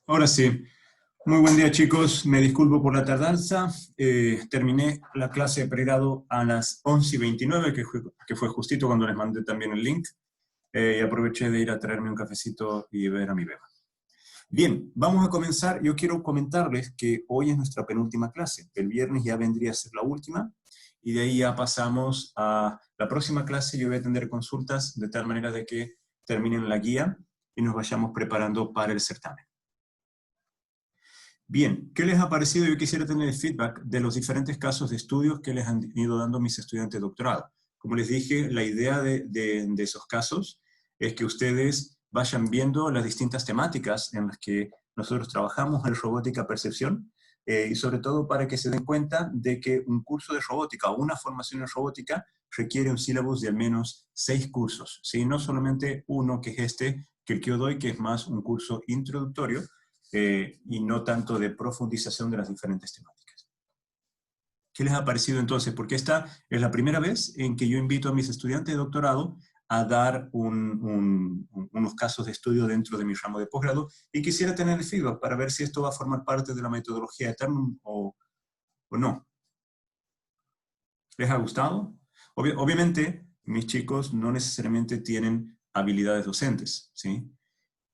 Ahora sí. Muy buen día, chicos. Me disculpo por la tardanza. Terminé la clase de pregrado a las 11:29, que fue justito cuando les mandé también el link. Y aproveché de ir a traerme un cafecito y ver a mi beba. Bien, vamos a comenzar. Yo quiero comentarles que hoy es nuestra penúltima clase. El viernes ya vendría a ser la última. Y de ahí ya pasamos a la próxima clase. Yo voy a atender consultas de tal manera de que terminen la guía y nos vayamos preparando para el certamen. Bien, ¿qué les ha parecido? Yo quisiera tener el feedback de los diferentes casos de estudios que les han ido dando mis estudiantes de doctorado. Como les dije, la idea de esos casos es que ustedes vayan viendo las distintas temáticas en las que nosotros trabajamos en robótica percepción, y sobre todo para que se den cuenta de que un curso de robótica o una formación en robótica requiere un sílabus de al menos 6 cursos, ¿sí? No solamente uno, que es este, que el que yo doy, que es más un curso introductorio, y no tanto de profundización de las diferentes temáticas. ¿Qué les ha parecido entonces? Porque esta es la primera vez en que yo invito a mis estudiantes de doctorado a dar unos casos de estudio dentro de mi ramo de posgrado, y quisiera tener el feedback para ver si esto va a formar parte de la metodología Eternum o no. ¿Les ha gustado? Obviamente, mis chicos no necesariamente tienen habilidades docentes, ¿sí?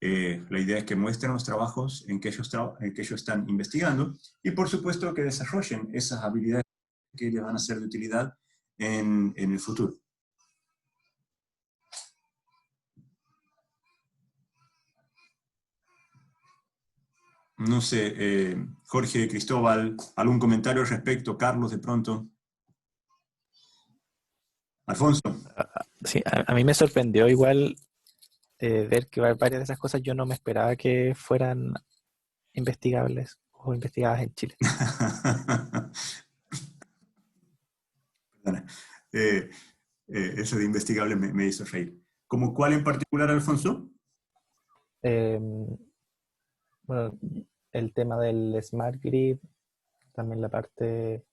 La idea es que muestren los trabajos en que ellos están investigando, y por supuesto que desarrollen esas habilidades que les van a ser de utilidad en el futuro. No sé, Jorge, Cristóbal, ¿algún comentario al respecto? Carlos, de pronto. Alfonso. Sí, a mí me sorprendió igual ver que varias de esas cosas yo no me esperaba que fueran investigables o investigadas en Chile. Perdona. Eso de investigable me hizo reír. ¿Cómo cuál en particular, Alfonso? Bueno, el tema del Smart Grid, también la parte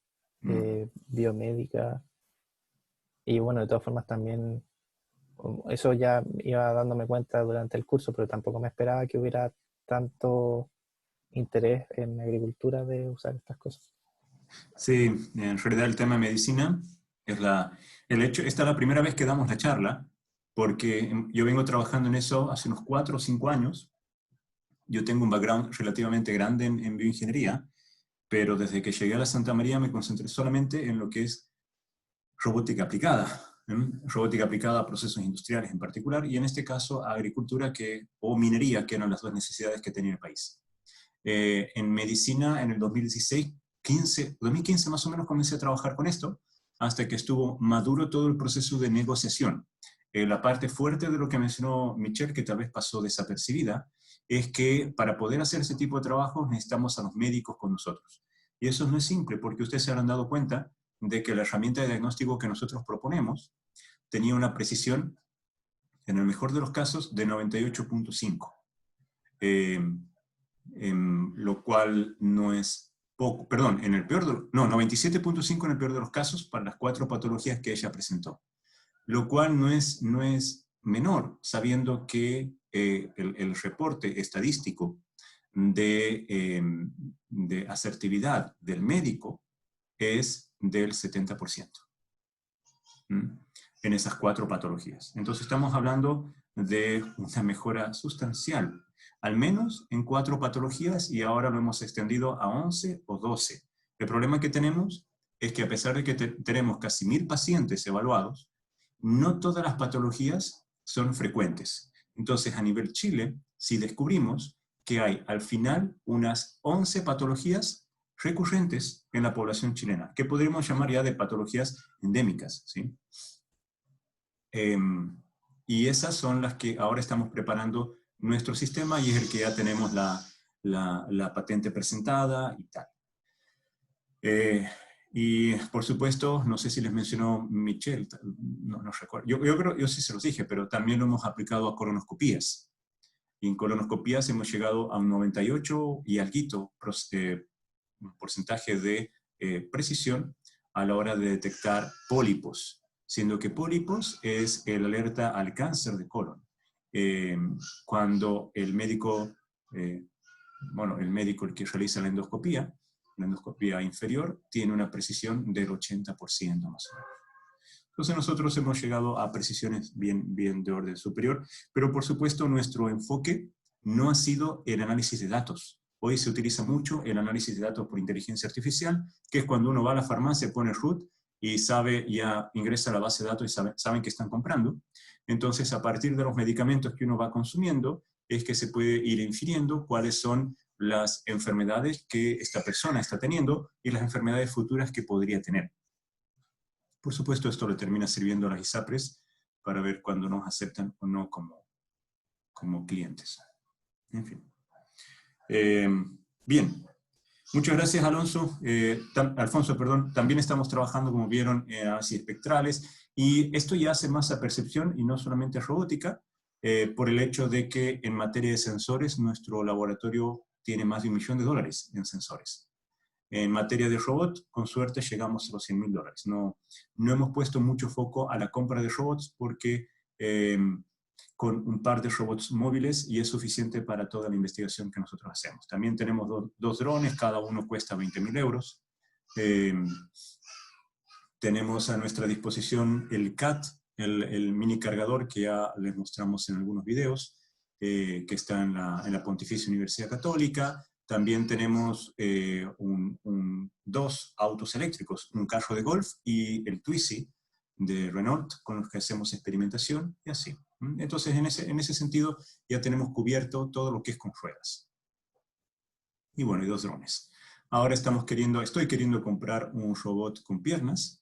biomédica, y bueno, de todas formas también, eso ya iba dándome cuenta durante el curso, pero tampoco me esperaba que hubiera tanto interés en agricultura de usar estas cosas. Sí, en realidad el tema de medicina es el hecho. Esta es la primera vez que damos la charla, porque yo vengo trabajando en eso hace unos 4 o 5 años. Yo tengo un background relativamente grande en bioingeniería, pero desde que llegué a la Santa María me concentré solamente en lo que es robótica aplicada. Robótica aplicada a procesos industriales en particular, y en este caso a agricultura o minería, que eran las dos necesidades que tenía el país. En medicina, en el 2015 más o menos, comencé a trabajar con esto, hasta que estuvo maduro todo el proceso de negociación. La parte fuerte de lo que mencionó Michelle, que tal vez pasó desapercibida, es que para poder hacer ese tipo de trabajo necesitamos a los médicos con nosotros. Y eso no es simple, porque ustedes se habrán dado cuenta de que la herramienta de diagnóstico que nosotros proponemos tenía una precisión, en el mejor de los casos, de 98.5. Lo cual no es poco, perdón, en el peor de, no, 97.5 en el peor de los casos para las 4 patologías que ella presentó. Lo cual no es menor, sabiendo que el reporte estadístico de asertividad del médico es del 70%. En esas 4 patologías. Entonces estamos hablando de una mejora sustancial, al menos en 4 patologías, y ahora lo hemos extendido a 11 o 12. El problema que tenemos es que, a pesar de que tenemos casi 1000 pacientes evaluados, no todas las patologías son frecuentes. Entonces, a nivel Chile, si descubrimos que hay al final unas 11 patologías recurrentes en la población chilena, que podríamos llamar ya de patologías endémicas, ¿sí? Y esas son las que ahora estamos preparando nuestro sistema, y es el que ya tenemos la patente presentada y tal. Y por supuesto, no sé si les mencionó Michelle, no recuerdo, yo sí se los dije, pero también lo hemos aplicado a colonoscopías. Y en colonoscopías hemos llegado a un 98 y alguito porcentaje de precisión a la hora de detectar pólipos, siendo que pólipos es el alerta al cáncer de colon. Cuando el médico bueno, el médico el que realiza la endoscopía inferior, tiene una precisión del 80% más o menos. Entonces nosotros hemos llegado a precisiones bien de orden superior, pero por supuesto nuestro enfoque no ha sido el análisis de datos. Hoy se utiliza mucho el análisis de datos por inteligencia artificial, que es cuando uno va a la farmacia, pone root y ya ingresa a la base de datos y saben que están comprando. Entonces, a partir de los medicamentos que uno va consumiendo, es que se puede ir infiriendo cuáles son las enfermedades que esta persona está teniendo y las enfermedades futuras que podría tener. Por supuesto, esto le termina sirviendo a las ISAPRES para ver cuándo nos aceptan o no como clientes. En fin. Bien. Muchas gracias, Alfonso. También estamos trabajando, como vieron, en análisis espectrales, y esto ya hace más a percepción y no solamente robótica, por el hecho de que en materia de sensores, nuestro laboratorio tiene más de $1 millón en sensores. En materia de robot, con suerte llegamos a los $100.000. No hemos puesto mucho foco a la compra de robots porque con un par de robots móviles y es suficiente para toda la investigación que nosotros hacemos. También tenemos dos drones, cada uno cuesta 20.000 euros. Tenemos a nuestra disposición el CAT, el mini cargador que ya les mostramos en algunos videos, que está en la Pontificia Universidad Católica. También tenemos dos autos eléctricos, un carro de golf y el Twizy de Renault, con los que hacemos experimentación, y así. Entonces, en ese sentido, ya tenemos cubierto todo lo que es con ruedas. Y bueno, y 2 drones. Ahora estoy queriendo comprar un robot con piernas,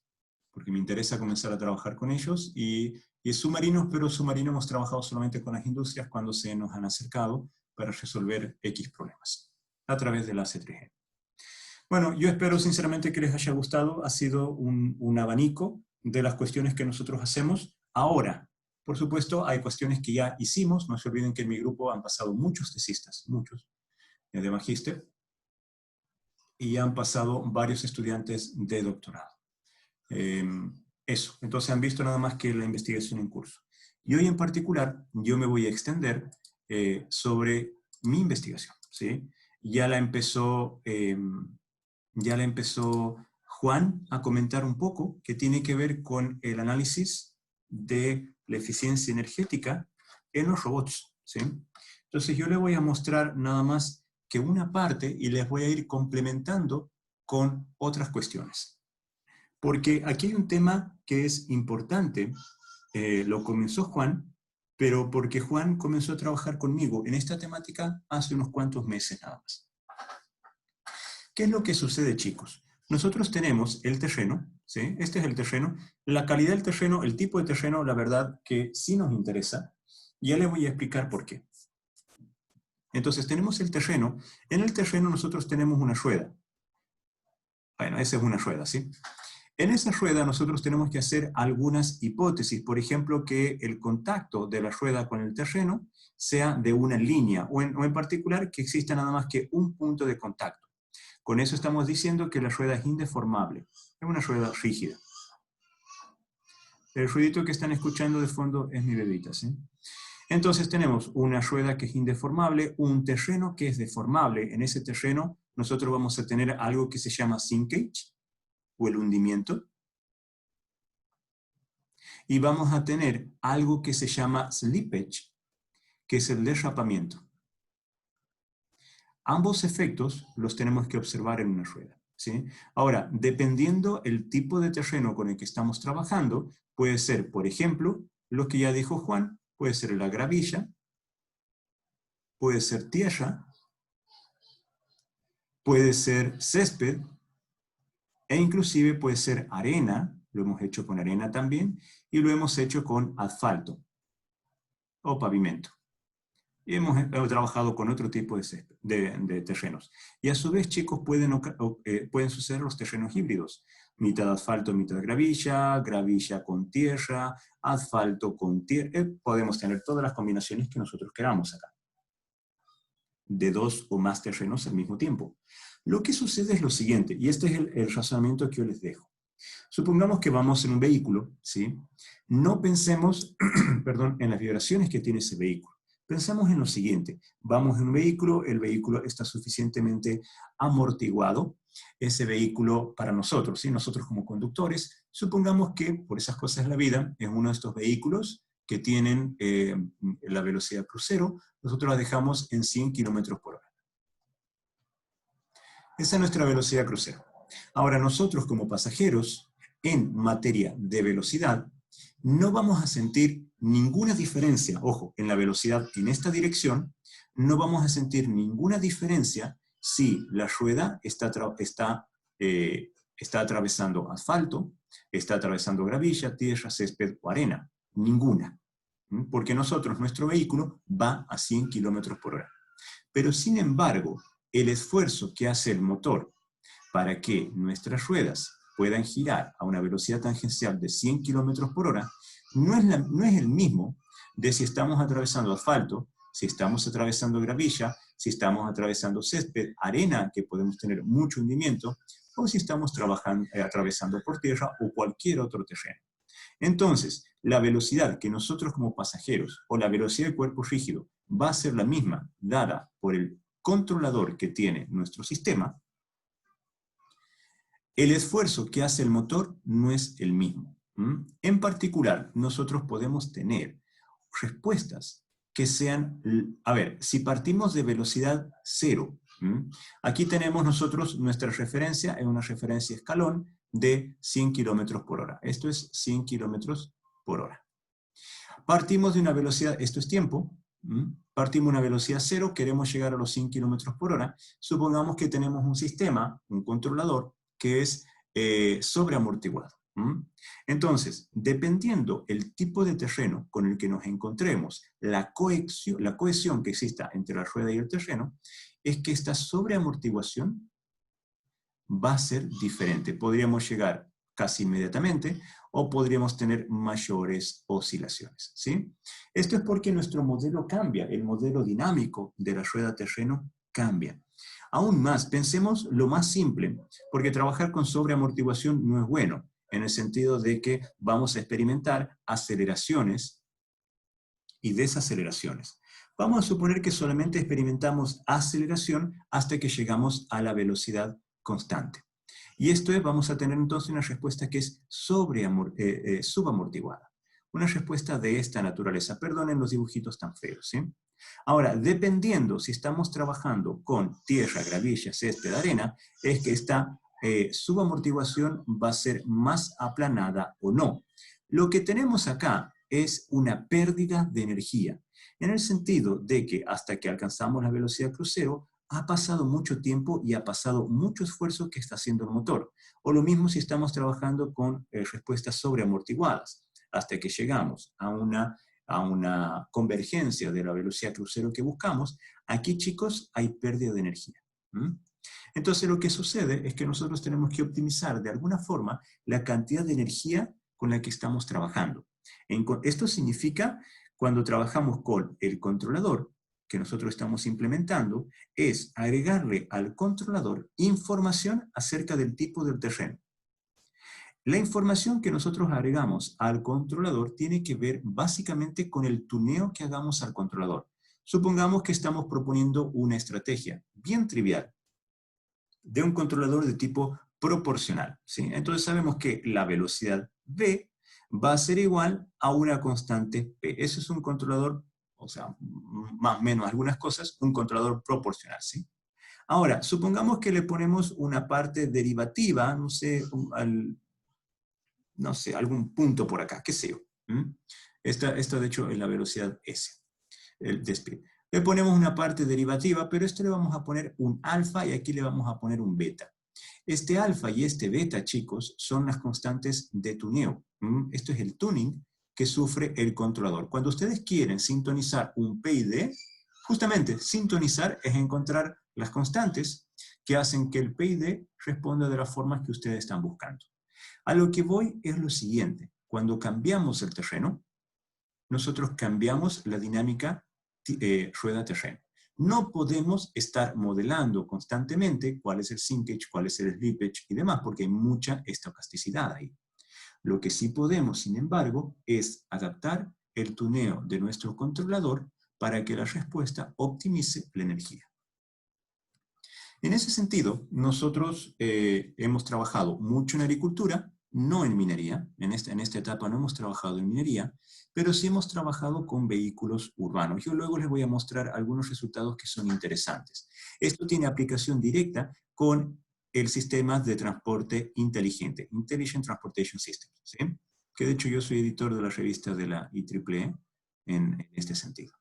porque me interesa comenzar a trabajar con ellos, y submarinos, pero submarinos hemos trabajado solamente con las industrias cuando se nos han acercado para resolver X problemas, a través del AC3G. Bueno, yo espero sinceramente que les haya gustado. Ha sido un abanico de las cuestiones que nosotros hacemos. Ahora, por supuesto, hay cuestiones que ya hicimos. No se olviden que en mi grupo han pasado muchos tesistas, muchos, de magíster, y ya han pasado varios estudiantes de doctorado. Eso, entonces han visto nada más que la investigación en curso. Y hoy en particular, yo me voy a extender sobre mi investigación, ¿sí? Ya la empezó Juan a comentar un poco, que tiene que ver con el análisis de la eficiencia energética en los robots, ¿sí? Entonces yo les voy a mostrar nada más que una parte y les voy a ir complementando con otras cuestiones. Porque aquí hay un tema que es importante, lo comenzó Juan, pero porque Juan comenzó a trabajar conmigo en esta temática hace unos cuantos meses nada más. ¿Qué es lo que sucede, chicos? Nosotros tenemos el terreno, ¿sí? Este es el terreno. La calidad del terreno, el tipo de terreno, la verdad que sí nos interesa. Y ya les voy a explicar por qué. Entonces tenemos el terreno. En el terreno nosotros tenemos una rueda. Bueno, esa es una rueda, ¿sí? En esa rueda nosotros tenemos que hacer algunas hipótesis. Por ejemplo, que el contacto de la rueda con el terreno sea de una línea, o en particular que exista nada más que un punto de contacto. Con eso estamos diciendo que la rueda es indeformable. Es una rueda rígida. El ruidito que están escuchando de fondo es mi bebita, ¿sí? Entonces tenemos una rueda que es indeformable, un terreno que es deformable. En ese terreno nosotros vamos a tener algo que se llama sinkage, o el hundimiento. Y vamos a tener algo que se llama slippage, que es el derrapamiento. Ambos efectos los tenemos que observar en una rueda, ¿sí? Ahora, dependiendo el tipo de terreno con el que estamos trabajando, puede ser, por ejemplo, lo que ya dijo Juan, puede ser la gravilla, puede ser tierra, puede ser césped, e inclusive puede ser arena, lo hemos hecho con arena también, y lo hemos hecho con asfalto o pavimento. Y hemos trabajado con otro tipo de terrenos. Y a su vez, chicos, pueden suceder los terrenos híbridos. Mitad asfalto, mitad gravilla, gravilla con tierra, asfalto con tierra. Podemos tener todas las combinaciones que nosotros queramos acá. De 2 o más terrenos al mismo tiempo. Lo que sucede es lo siguiente, y este es el razonamiento que yo les dejo. Supongamos que vamos en un vehículo, ¿sí? No pensemos, perdón, en las vibraciones que tiene ese vehículo. Pensamos en lo siguiente, vamos en un vehículo, el vehículo está suficientemente amortiguado, ese vehículo para nosotros, ¿sí? Nosotros como conductores, supongamos que por esas cosas de la vida, es uno de estos vehículos que tienen la velocidad crucero, nosotros la dejamos en 100 kilómetros por hora. Esa es nuestra velocidad crucero. Ahora nosotros como pasajeros, en materia de velocidad, no vamos a sentir ninguna diferencia, ojo, en la velocidad en esta dirección, no vamos a sentir ninguna diferencia si la rueda está atravesando asfalto, está atravesando gravilla, tierra, césped o arena. Ninguna. Porque nuestro vehículo va a 100 kilómetros por hora. Pero sin embargo, el esfuerzo que hace el motor para que nuestras ruedas puedan girar a una velocidad tangencial de 100 kilómetros por hora no es el mismo de si estamos atravesando asfalto, si estamos atravesando gravilla, si estamos atravesando césped, arena, que podemos tener mucho hundimiento, o si estamos atravesando por tierra o cualquier otro terreno. Entonces, la velocidad que nosotros como pasajeros, o la velocidad del cuerpo rígido, va a ser la misma dada por el controlador que tiene nuestro sistema, el esfuerzo que hace el motor no es el mismo. En particular, nosotros podemos tener respuestas que sean, a ver, si partimos de velocidad cero, aquí tenemos nosotros nuestra referencia, es una referencia escalón de 100 kilómetros por hora. Esto es 100 kilómetros por hora. Partimos de una velocidad, esto es tiempo, partimos de una velocidad cero, queremos llegar a los 100 kilómetros por hora, supongamos que tenemos un sistema, un controlador, que es sobreamortiguado. Entonces, dependiendo el tipo de terreno con el que nos encontremos, la cohesión que exista entre la rueda y el terreno, es que esta sobreamortiguación va a ser diferente. Podríamos llegar casi inmediatamente o podríamos tener mayores oscilaciones, ¿sí? Esto es porque nuestro modelo cambia, el modelo dinámico de la rueda-terreno cambia. Aún más, pensemos lo más simple, porque trabajar con sobreamortiguación no es bueno, en el sentido de que vamos a experimentar aceleraciones y desaceleraciones. Vamos a suponer que solamente experimentamos aceleración hasta que llegamos a la velocidad constante. Y esto es, vamos a tener entonces una respuesta que es subamortiguada. Una respuesta de esta naturaleza. Perdonen los dibujitos tan feos, ¿sí? Ahora, dependiendo si estamos trabajando con tierra, gravilla, césped, arena, es que esta subamortiguación va a ser más aplanada o no. Lo que tenemos acá es una pérdida de energía, en el sentido de que hasta que alcanzamos la velocidad crucero, ha pasado mucho tiempo y ha pasado mucho esfuerzo que está haciendo el motor. O lo mismo si estamos trabajando con respuestas sobreamortiguadas, hasta que llegamos a una convergencia de la velocidad crucero que buscamos. Aquí, chicos, hay pérdida de energía. Entonces, lo que sucede es que nosotros tenemos que optimizar de alguna forma la cantidad de energía con la que estamos trabajando. Esto significa, cuando trabajamos con el controlador, que nosotros estamos implementando, es agregarle al controlador información acerca del tipo del terreno. La información que nosotros agregamos al controlador tiene que ver básicamente con el tuneo que hagamos al controlador. Supongamos que estamos proponiendo una estrategia bien trivial de un controlador de tipo proporcional, ¿sí? Entonces sabemos que la velocidad V va a ser igual a una constante P. Eso es un controlador, o sea, más o menos algunas cosas, un controlador proporcional, ¿sí? Ahora, supongamos que le ponemos una parte derivativa, no sé, algún punto por acá, qué sé yo. Esta de hecho es la velocidad S, el despegue. Le ponemos una parte derivativa, pero esto le vamos a poner un alfa y aquí le vamos a poner un beta. Este alfa y este beta, chicos, son las constantes de tuneo. Esto es el tuning que sufre el controlador. Cuando ustedes quieren sintonizar un PID, justamente sintonizar es encontrar las constantes que hacen que el PID responda de la forma que ustedes están buscando. A lo que voy es lo siguiente. Cuando cambiamos el terreno, nosotros cambiamos la dinámica rueda-terreno. No podemos estar modelando constantemente cuál es el sinkage, cuál es el slippage y demás, porque hay mucha estocasticidad ahí. Lo que sí podemos, sin embargo, es adaptar el tuneo de nuestro controlador para que la respuesta optimice la energía. En ese sentido, nosotros hemos trabajado mucho en agricultura, no en minería. En esta etapa no hemos trabajado en minería, pero sí hemos trabajado con vehículos urbanos. Yo luego les voy a mostrar algunos resultados que son interesantes. Esto tiene aplicación directa con el sistema de transporte inteligente, Intelligent Transportation Systems, ¿sí? Que de hecho yo soy editor de la revista de la IEEE en este sentido.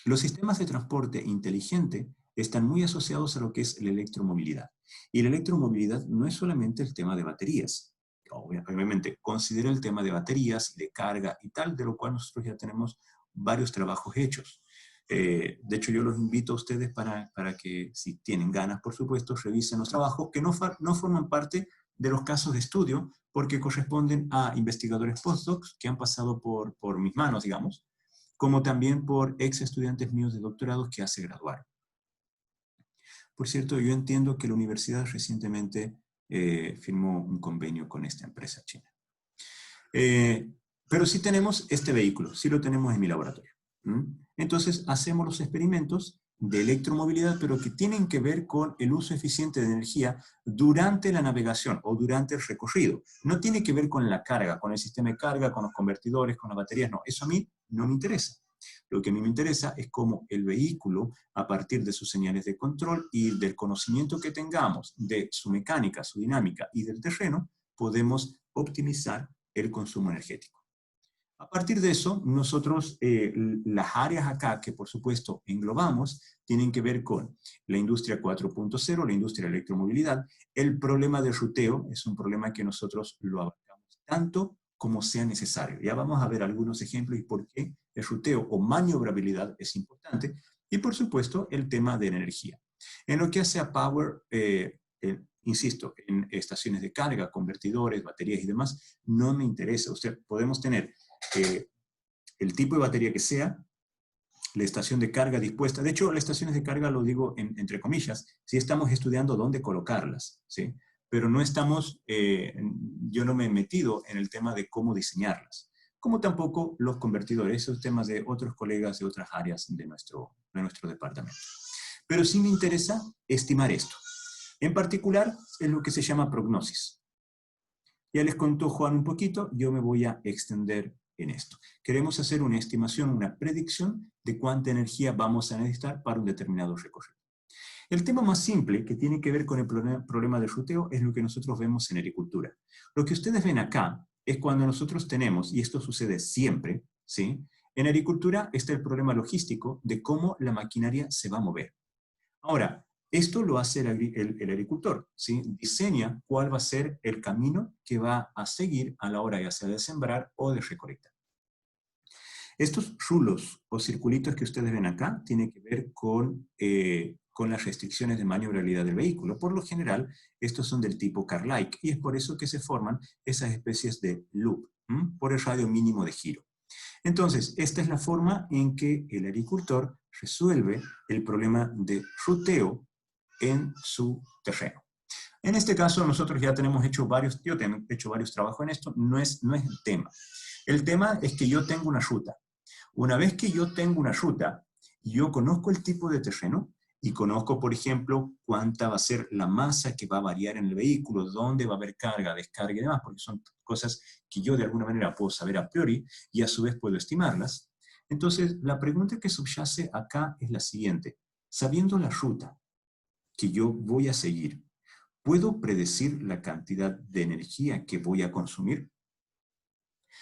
Los sistemas de transporte inteligente están muy asociados a lo que es la electromovilidad. Y la electromovilidad no es solamente el tema de baterías. Obviamente, considera el tema de baterías, de carga y tal, de lo cual nosotros ya tenemos varios trabajos hechos. De hecho, yo los invito a ustedes para que, si tienen ganas, por supuesto, revisen los trabajos que no forman parte de los casos de estudio, porque corresponden a investigadores postdocs que han pasado por mis manos, digamos, como también por ex estudiantes míos de doctorados que ya se graduaron. Por cierto, yo entiendo que la universidad recientemente firmó un convenio con esta empresa china. Pero sí tenemos este vehículo, sí lo tenemos en mi laboratorio. Entonces, hacemos los experimentos de electromovilidad, pero que tienen que ver con el uso eficiente de energía durante la navegación o durante el recorrido. No tiene que ver con la carga, con el sistema de carga, con los convertidores, con las baterías, no. Eso a mí no me interesa. Lo que a mí me interesa es cómo el vehículo, a partir de sus señales de control y del conocimiento que tengamos de su mecánica, su dinámica y del terreno, podemos optimizar el consumo energético. A partir de eso, nosotros, las áreas acá que por supuesto englobamos, tienen que ver con la industria 4.0, la industria de electromovilidad. El problema de ruteo es un problema que nosotros lo abarcamos tanto como sea necesario. Ya vamos a ver algunos ejemplos y por qué el ruteo o maniobrabilidad es importante. Y por supuesto, el tema de la energía. En lo que hace a power, insisto, en estaciones de carga, convertidores, baterías y demás, no me interesa. Podemos tener el tipo de batería que sea, la estación de carga dispuesta. De hecho, las estaciones de carga lo digo entre comillas, si estamos estudiando dónde colocarlas, ¿sí? Pero no estamos, yo no me he metido en el tema de cómo diseñarlas, como tampoco los convertidores, esos temas de otros colegas de otras áreas de nuestro departamento. Pero sí me interesa estimar esto. En particular, es lo que se llama prognosis. Ya les contó Juan un poquito, yo me voy a extender en esto. Queremos hacer una estimación, una predicción de cuánta energía vamos a necesitar para un determinado recorrido. El tema más simple que tiene que ver con el problema del ruteo es lo que nosotros vemos en agricultura. Lo que ustedes ven acá es cuando nosotros tenemos, y esto sucede siempre, ¿sí? En agricultura está el problema logístico de cómo la maquinaria se va a mover. Ahora, esto lo hace el agricultor, ¿sí? Diseña cuál va a ser el camino que va a seguir a la hora ya sea de sembrar o de recolectar. Estos rulos o circulitos que ustedes ven acá tienen que ver con las restricciones de maniobrabilidad del vehículo. Por lo general, estos son del tipo car-like y es por eso que se forman esas especies de loop, por el radio mínimo de giro. Entonces, esta es la forma en que el agricultor resuelve el problema de ruteo en su terreno. En este caso, nosotros ya tenemos hecho varios, yo he hecho varios trabajos en esto, no es el tema. El tema es que yo tengo una ruta. Una vez que yo tengo una ruta, yo conozco el tipo de terreno y conozco, por ejemplo, cuánta va a ser la masa que va a variar en el vehículo, dónde va a haber carga, descarga y demás, porque son cosas que yo de alguna manera puedo saber a priori y a su vez puedo estimarlas. Entonces, la pregunta que subyace acá es la siguiente. Sabiendo la ruta que yo voy a seguir, ¿puedo predecir la cantidad de energía que voy a consumir?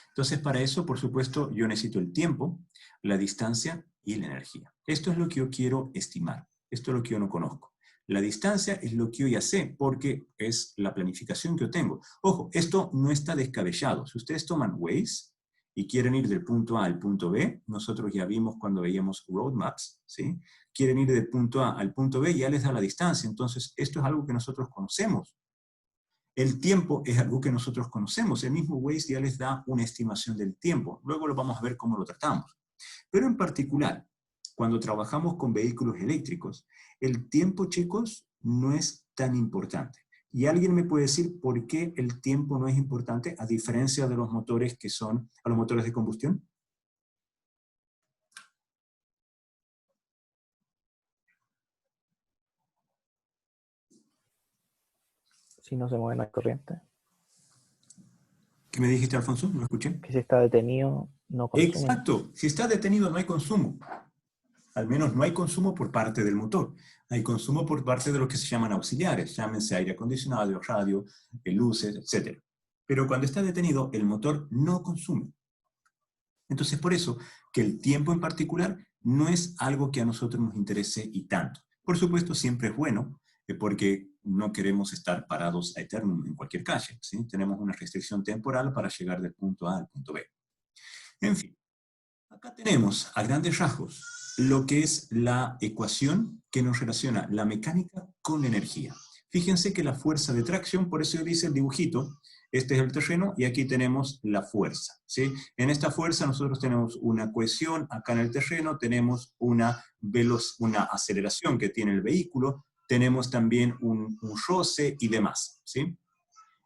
Entonces, para eso, por supuesto, yo necesito el tiempo, la distancia y la energía. Esto es lo que yo quiero estimar. Esto es lo que yo no conozco. La distancia es lo que yo ya sé, porque es la planificación que yo tengo. Ojo, esto no está descabellado. Si ustedes toman Waze y quieren ir del punto A al punto B, nosotros ya vimos cuando veíamos roadmaps, ¿sí? Quieren ir del punto A al punto B, ya les da la distancia. Entonces, esto es algo que nosotros conocemos. El tiempo es algo que nosotros conocemos. El mismo Waze ya les da una estimación del tiempo. Luego lo vamos a ver cómo lo tratamos. Pero en particular, cuando trabajamos con vehículos eléctricos, el tiempo, chicos, no es tan importante. ¿Y alguien me puede decir por qué el tiempo no es importante a diferencia de los motores que son, a los motores de combustión? Si no se mueve, no hay corriente. ¿Qué me dijiste, Alfonso? No lo escuché. Que si está detenido, no consume. Exacto. Si está detenido, no hay consumo. Al menos no hay consumo por parte del motor. Hay consumo por parte de lo que se llaman auxiliares, llámense aire acondicionado, radio, luces, etc. Pero cuando está detenido, el motor no consume. Entonces, por eso que el tiempo en particular no es algo que a nosotros nos interese y tanto. Por supuesto, siempre es bueno, porque no queremos estar parados a eternum en cualquier calle, ¿sí? Tenemos una restricción temporal para llegar del punto A al punto B. En fin, acá tenemos a grandes rasgos lo que es la ecuación que nos relaciona la mecánica con la energía. Fíjense que la fuerza de tracción, por eso dice el dibujito, este es el terreno y aquí tenemos la fuerza, ¿sí? En esta fuerza nosotros tenemos una cohesión, acá en el terreno tenemos una aceleración que tiene el vehículo, tenemos también un roce y demás, ¿sí?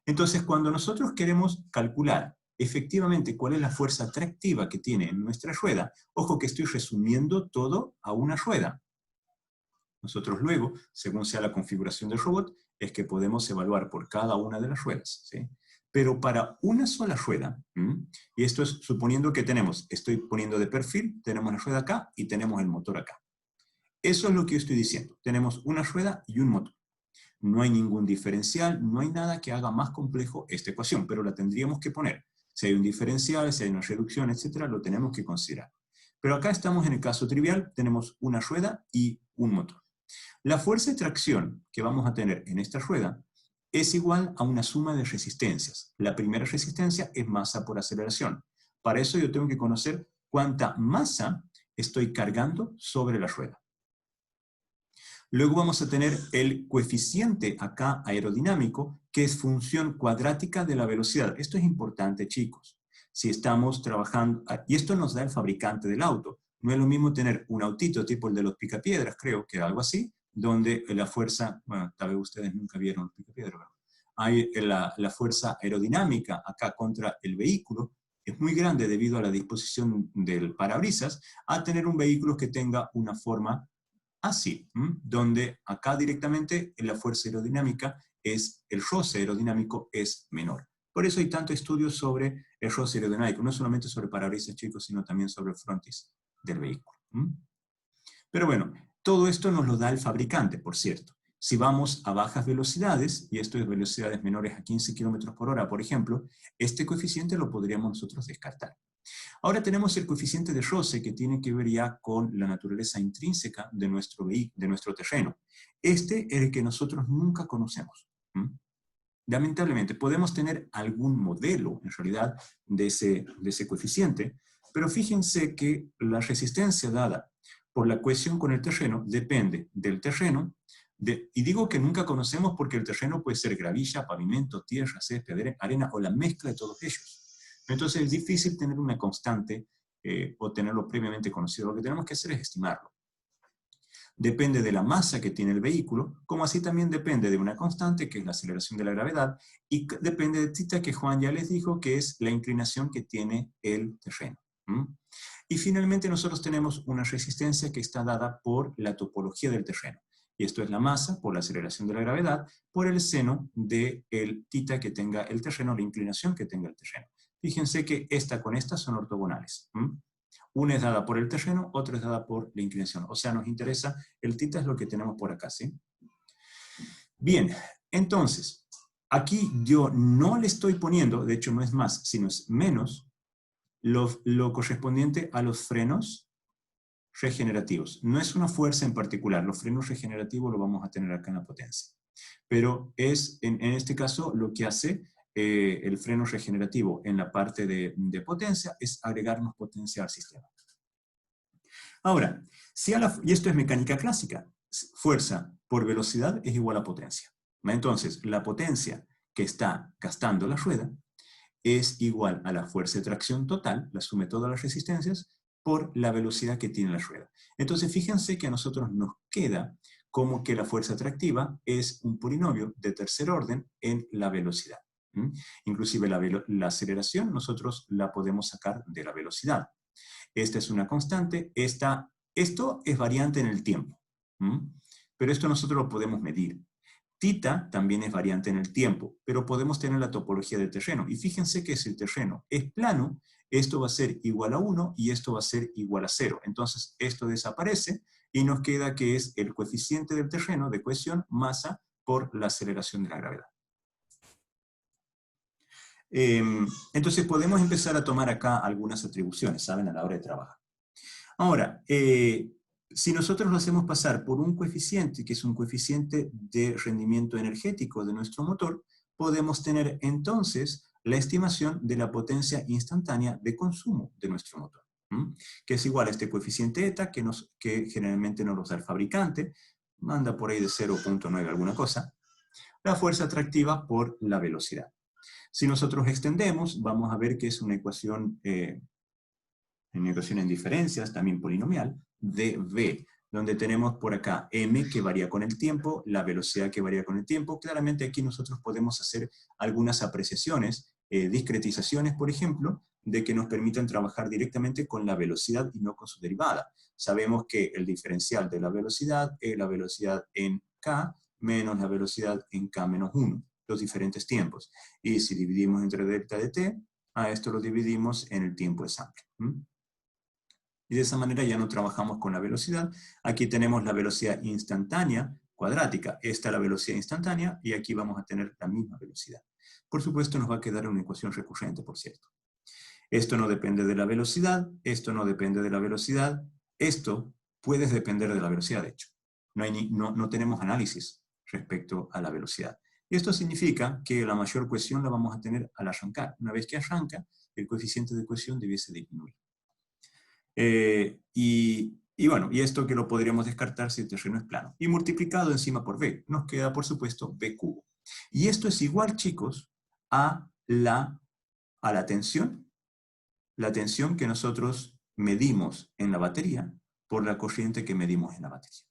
Entonces, cuando nosotros queremos calcular efectivamente cuál es la fuerza atractiva que tiene en nuestra rueda, ojo que estoy resumiendo todo a una rueda. Nosotros luego, según sea la configuración del robot, es que podemos evaluar por cada una de las ruedas, ¿sí? Pero para una sola rueda, y esto es suponiendo que tenemos, estoy poniendo de perfil, tenemos la rueda acá y tenemos el motor acá. Eso es lo que yo estoy diciendo. Tenemos una rueda y un motor. No hay ningún diferencial, no hay nada que haga más complejo esta ecuación, pero la tendríamos que poner. Si hay un diferencial, si hay una reducción, etcétera, lo tenemos que considerar. Pero acá estamos en el caso trivial, tenemos una rueda y un motor. La fuerza de tracción que vamos a tener en esta rueda es igual a una suma de resistencias. La primera resistencia es masa por aceleración. Para eso yo tengo que conocer cuánta masa estoy cargando sobre la rueda. Luego vamos a tener el coeficiente acá aerodinámico, que es función cuadrática de la velocidad. Esto es importante, chicos. Si estamos trabajando, y esto nos da el fabricante del auto. No es lo mismo tener un autito tipo el de los picapiedras, creo que algo así, donde la fuerza, bueno, tal vez ustedes nunca vieron los picapiedras, ¿verdad? Hay la fuerza aerodinámica acá contra el vehículo, es muy grande debido a la disposición del parabrisas, a tener un vehículo que tenga una forma así, donde acá directamente la fuerza aerodinámica el roce aerodinámico es menor. Por eso hay tanto estudio sobre el roce aerodinámico, no solamente sobre parabrisas, chicos, sino también sobre el frontis del vehículo. Pero bueno, todo esto nos lo da el fabricante, por cierto. Si vamos a bajas velocidades, y esto es velocidades menores a 15 km por hora, por ejemplo, este coeficiente lo podríamos nosotros descartar. Ahora tenemos el coeficiente de roce que tiene que ver ya con la naturaleza intrínseca de nuestro terreno. Este es el que nosotros nunca conocemos. Lamentablemente, podemos tener algún modelo, en realidad, de ese coeficiente, pero fíjense que la resistencia dada por la cohesión con el terreno depende del terreno, y digo que nunca conocemos porque el terreno puede ser gravilla, pavimento, tierra, césped, arena o la mezcla de todos ellos. Entonces es difícil tener una constante o tenerlo previamente conocido. Lo que tenemos que hacer es estimarlo. Depende de la masa que tiene el vehículo, como así también depende de una constante, que es la aceleración de la gravedad, y depende de θ, que Juan ya les dijo, que es la inclinación que tiene el terreno. Y finalmente nosotros tenemos una resistencia que está dada por la topología del terreno. Y esto es la masa por la aceleración de la gravedad, por el seno del θ que tenga el terreno, la inclinación que tenga el terreno. Fíjense que esta con esta son ortogonales. Una es dada por el terreno, otra es dada por la inclinación. O sea, nos interesa, el θ es lo que tenemos por acá, ¿sí? Bien, entonces, aquí yo no le estoy poniendo, de hecho no es más, sino es menos, lo correspondiente a los frenos regenerativos. No es una fuerza en particular, los frenos regenerativos lo vamos a tener acá en la potencia. Pero es, en este caso, lo que hace el freno regenerativo en la parte de potencia es agregarnos potencia al sistema. Ahora, y esto es mecánica clásica, fuerza por velocidad es igual a potencia. Entonces, la potencia que está gastando la rueda es igual a la fuerza de tracción total, la suma de todas las resistencias, por la velocidad que tiene la rueda. Entonces, fíjense que a nosotros nos queda como que la fuerza atractiva es un polinomio de tercer orden en la velocidad. Inclusive la aceleración nosotros la podemos sacar de la velocidad. Esta es una constante, esto es variante en el tiempo, pero esto nosotros lo podemos medir. Tita también es variante en el tiempo, pero podemos tener la topología del terreno. Y fíjense que si el terreno es plano, esto va a ser igual a 1 y esto va a ser igual a 0. Entonces esto desaparece y nos queda que es el coeficiente del terreno de cohesión masa por la aceleración de la gravedad. Entonces podemos empezar a tomar acá algunas atribuciones, ¿saben? A la hora de trabajar. Ahora, si nosotros lo hacemos pasar por un coeficiente, que es un coeficiente de rendimiento energético de nuestro motor, podemos tener entonces la estimación de la potencia instantánea de consumo de nuestro motor, que es igual a este coeficiente eta, que generalmente nos lo da el fabricante, manda por ahí de 0.9 alguna cosa, la fuerza atractiva por la velocidad. Si nosotros extendemos, vamos a ver que es una ecuación en diferencias, también polinomial, de V, donde tenemos por acá m que varía con el tiempo, la velocidad que varía con el tiempo. Claramente aquí nosotros podemos hacer algunas apreciaciones, discretizaciones, por ejemplo, de que nos permitan trabajar directamente con la velocidad y no con su derivada. Sabemos que el diferencial de la velocidad es la velocidad en k menos la velocidad en k menos 1, los diferentes tiempos. Y si dividimos entre delta de t, a esto lo dividimos en el tiempo de sample. Y de esa manera ya no trabajamos con la velocidad. Aquí tenemos la velocidad instantánea cuadrática. Esta es la velocidad instantánea y aquí vamos a tener la misma velocidad. Por supuesto nos va a quedar una ecuación recurrente, por cierto. Esto no depende de la velocidad, esto no depende de la velocidad, esto puede depender de la velocidad, de hecho. No tenemos análisis respecto a la velocidad. Y esto significa que la mayor cohesión la vamos a tener al arrancar. Una vez que arranca, el coeficiente de cohesión debiese disminuir. Y bueno, y esto que lo podríamos descartar si el terreno es plano. Y multiplicado encima por V, nos queda por supuesto V cubo. Y esto es igual, chicos, a la tensión. La tensión que nosotros medimos en la batería por la corriente que medimos en la batería.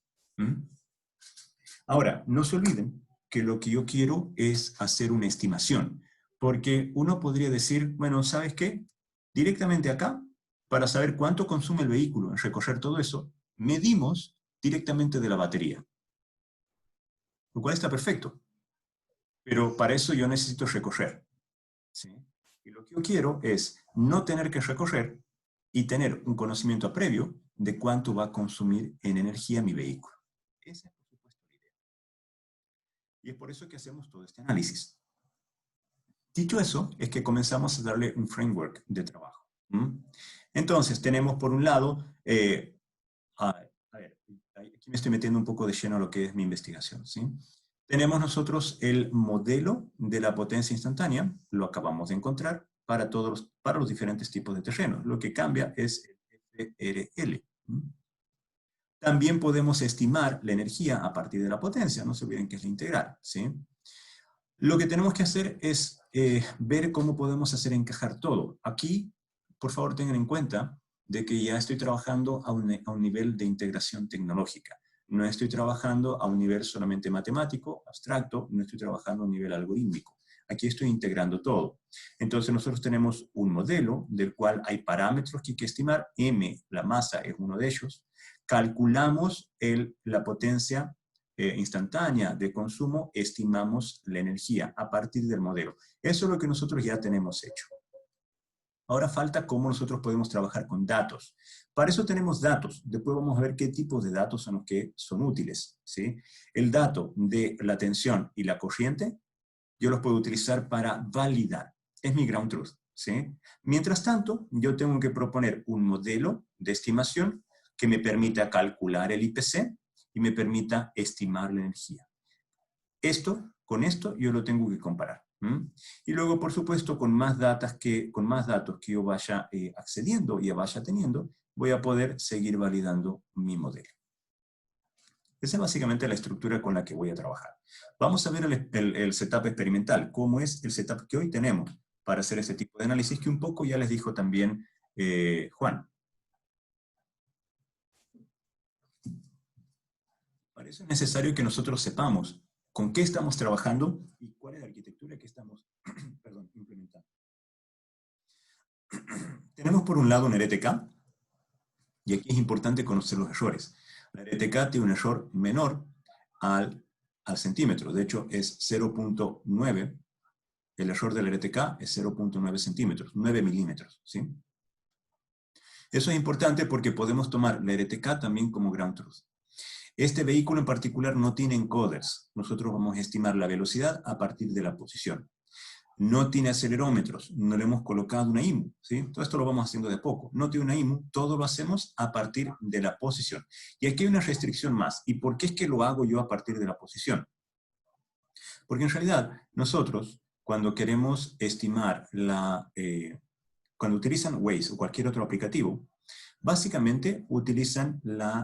Ahora, no se olviden que lo que yo quiero es hacer una estimación. Porque uno podría decir, bueno, ¿sabes qué? Directamente acá, para saber cuánto consume el vehículo en recorrer todo eso, medimos directamente de la batería. Lo cual está perfecto. Pero para eso yo necesito recorrer. ¿Sí? Y lo que yo quiero es no tener que recorrer y tener un conocimiento previo de cuánto va a consumir en energía mi vehículo. Esa es, por supuesto, la idea. Y es por eso que hacemos todo este análisis. Dicho eso, es que comenzamos a darle un framework de trabajo. Entonces, tenemos por un lado, a ver, aquí me estoy metiendo un poco de lleno a lo que es mi investigación, ¿sí? Tenemos nosotros el modelo de la potencia instantánea, lo acabamos de encontrar para los diferentes tipos de terrenos. Lo que cambia es el FRL. También podemos estimar la energía a partir de la potencia, no se olviden que es la integral, ¿sí? Lo que tenemos que hacer es ver cómo podemos hacer encajar todo. Aquí, por favor, tengan en cuenta de que ya estoy trabajando a un nivel de integración tecnológica. No estoy trabajando a un nivel solamente matemático, abstracto, no estoy trabajando a un nivel algorítmico. Aquí estoy integrando todo. Entonces nosotros tenemos un modelo del cual hay parámetros que hay que estimar. M, la masa, es uno de ellos. Calculamos la potencia instantánea de consumo, estimamos la energía a partir del modelo. Eso es lo que nosotros ya tenemos hecho. Ahora falta cómo nosotros podemos trabajar con datos. Para eso tenemos datos. Después vamos a ver qué tipos de datos son los que son útiles, ¿sí? El dato de la tensión y la corriente, yo los puedo utilizar para validar. Es mi ground truth, ¿sí? Mientras tanto, yo tengo que proponer un modelo de estimación que me permita calcular el IPC y me permita estimar la energía. Con esto yo lo tengo que comparar. Y luego, por supuesto, con más datos que yo vaya accediendo y vaya teniendo, voy a poder seguir validando mi modelo. Esa es básicamente la estructura con la que voy a trabajar. Vamos a ver el setup experimental, cómo es el setup que hoy tenemos para hacer este tipo de análisis, que un poco ya les dijo también Juan. Para eso es necesario que nosotros sepamos con qué estamos trabajando y cuál es la arquitectura que estamos implementando. Tenemos por un lado un RTK, y aquí es importante conocer los errores. La RTK tiene un error menor al al centímetro. De hecho, es 0.9. El error del RTK es 0.9 centímetros, 9 milímetros, ¿sí? Eso es importante porque podemos tomar la RTK también como ground truth. Este vehículo en particular no tiene encoders. Nosotros vamos a estimar la velocidad a partir de la posición. No tiene acelerómetros, no le hemos colocado una IMU, ¿sí? Todo esto lo vamos haciendo de a poco. No tiene una IMU, todo lo hacemos a partir de la posición. Y aquí hay una restricción más. ¿Y por qué es que lo hago yo a partir de la posición? Porque en realidad nosotros, cuando queremos estimar cuando utilizan Waze o cualquier otro aplicativo, básicamente utilizan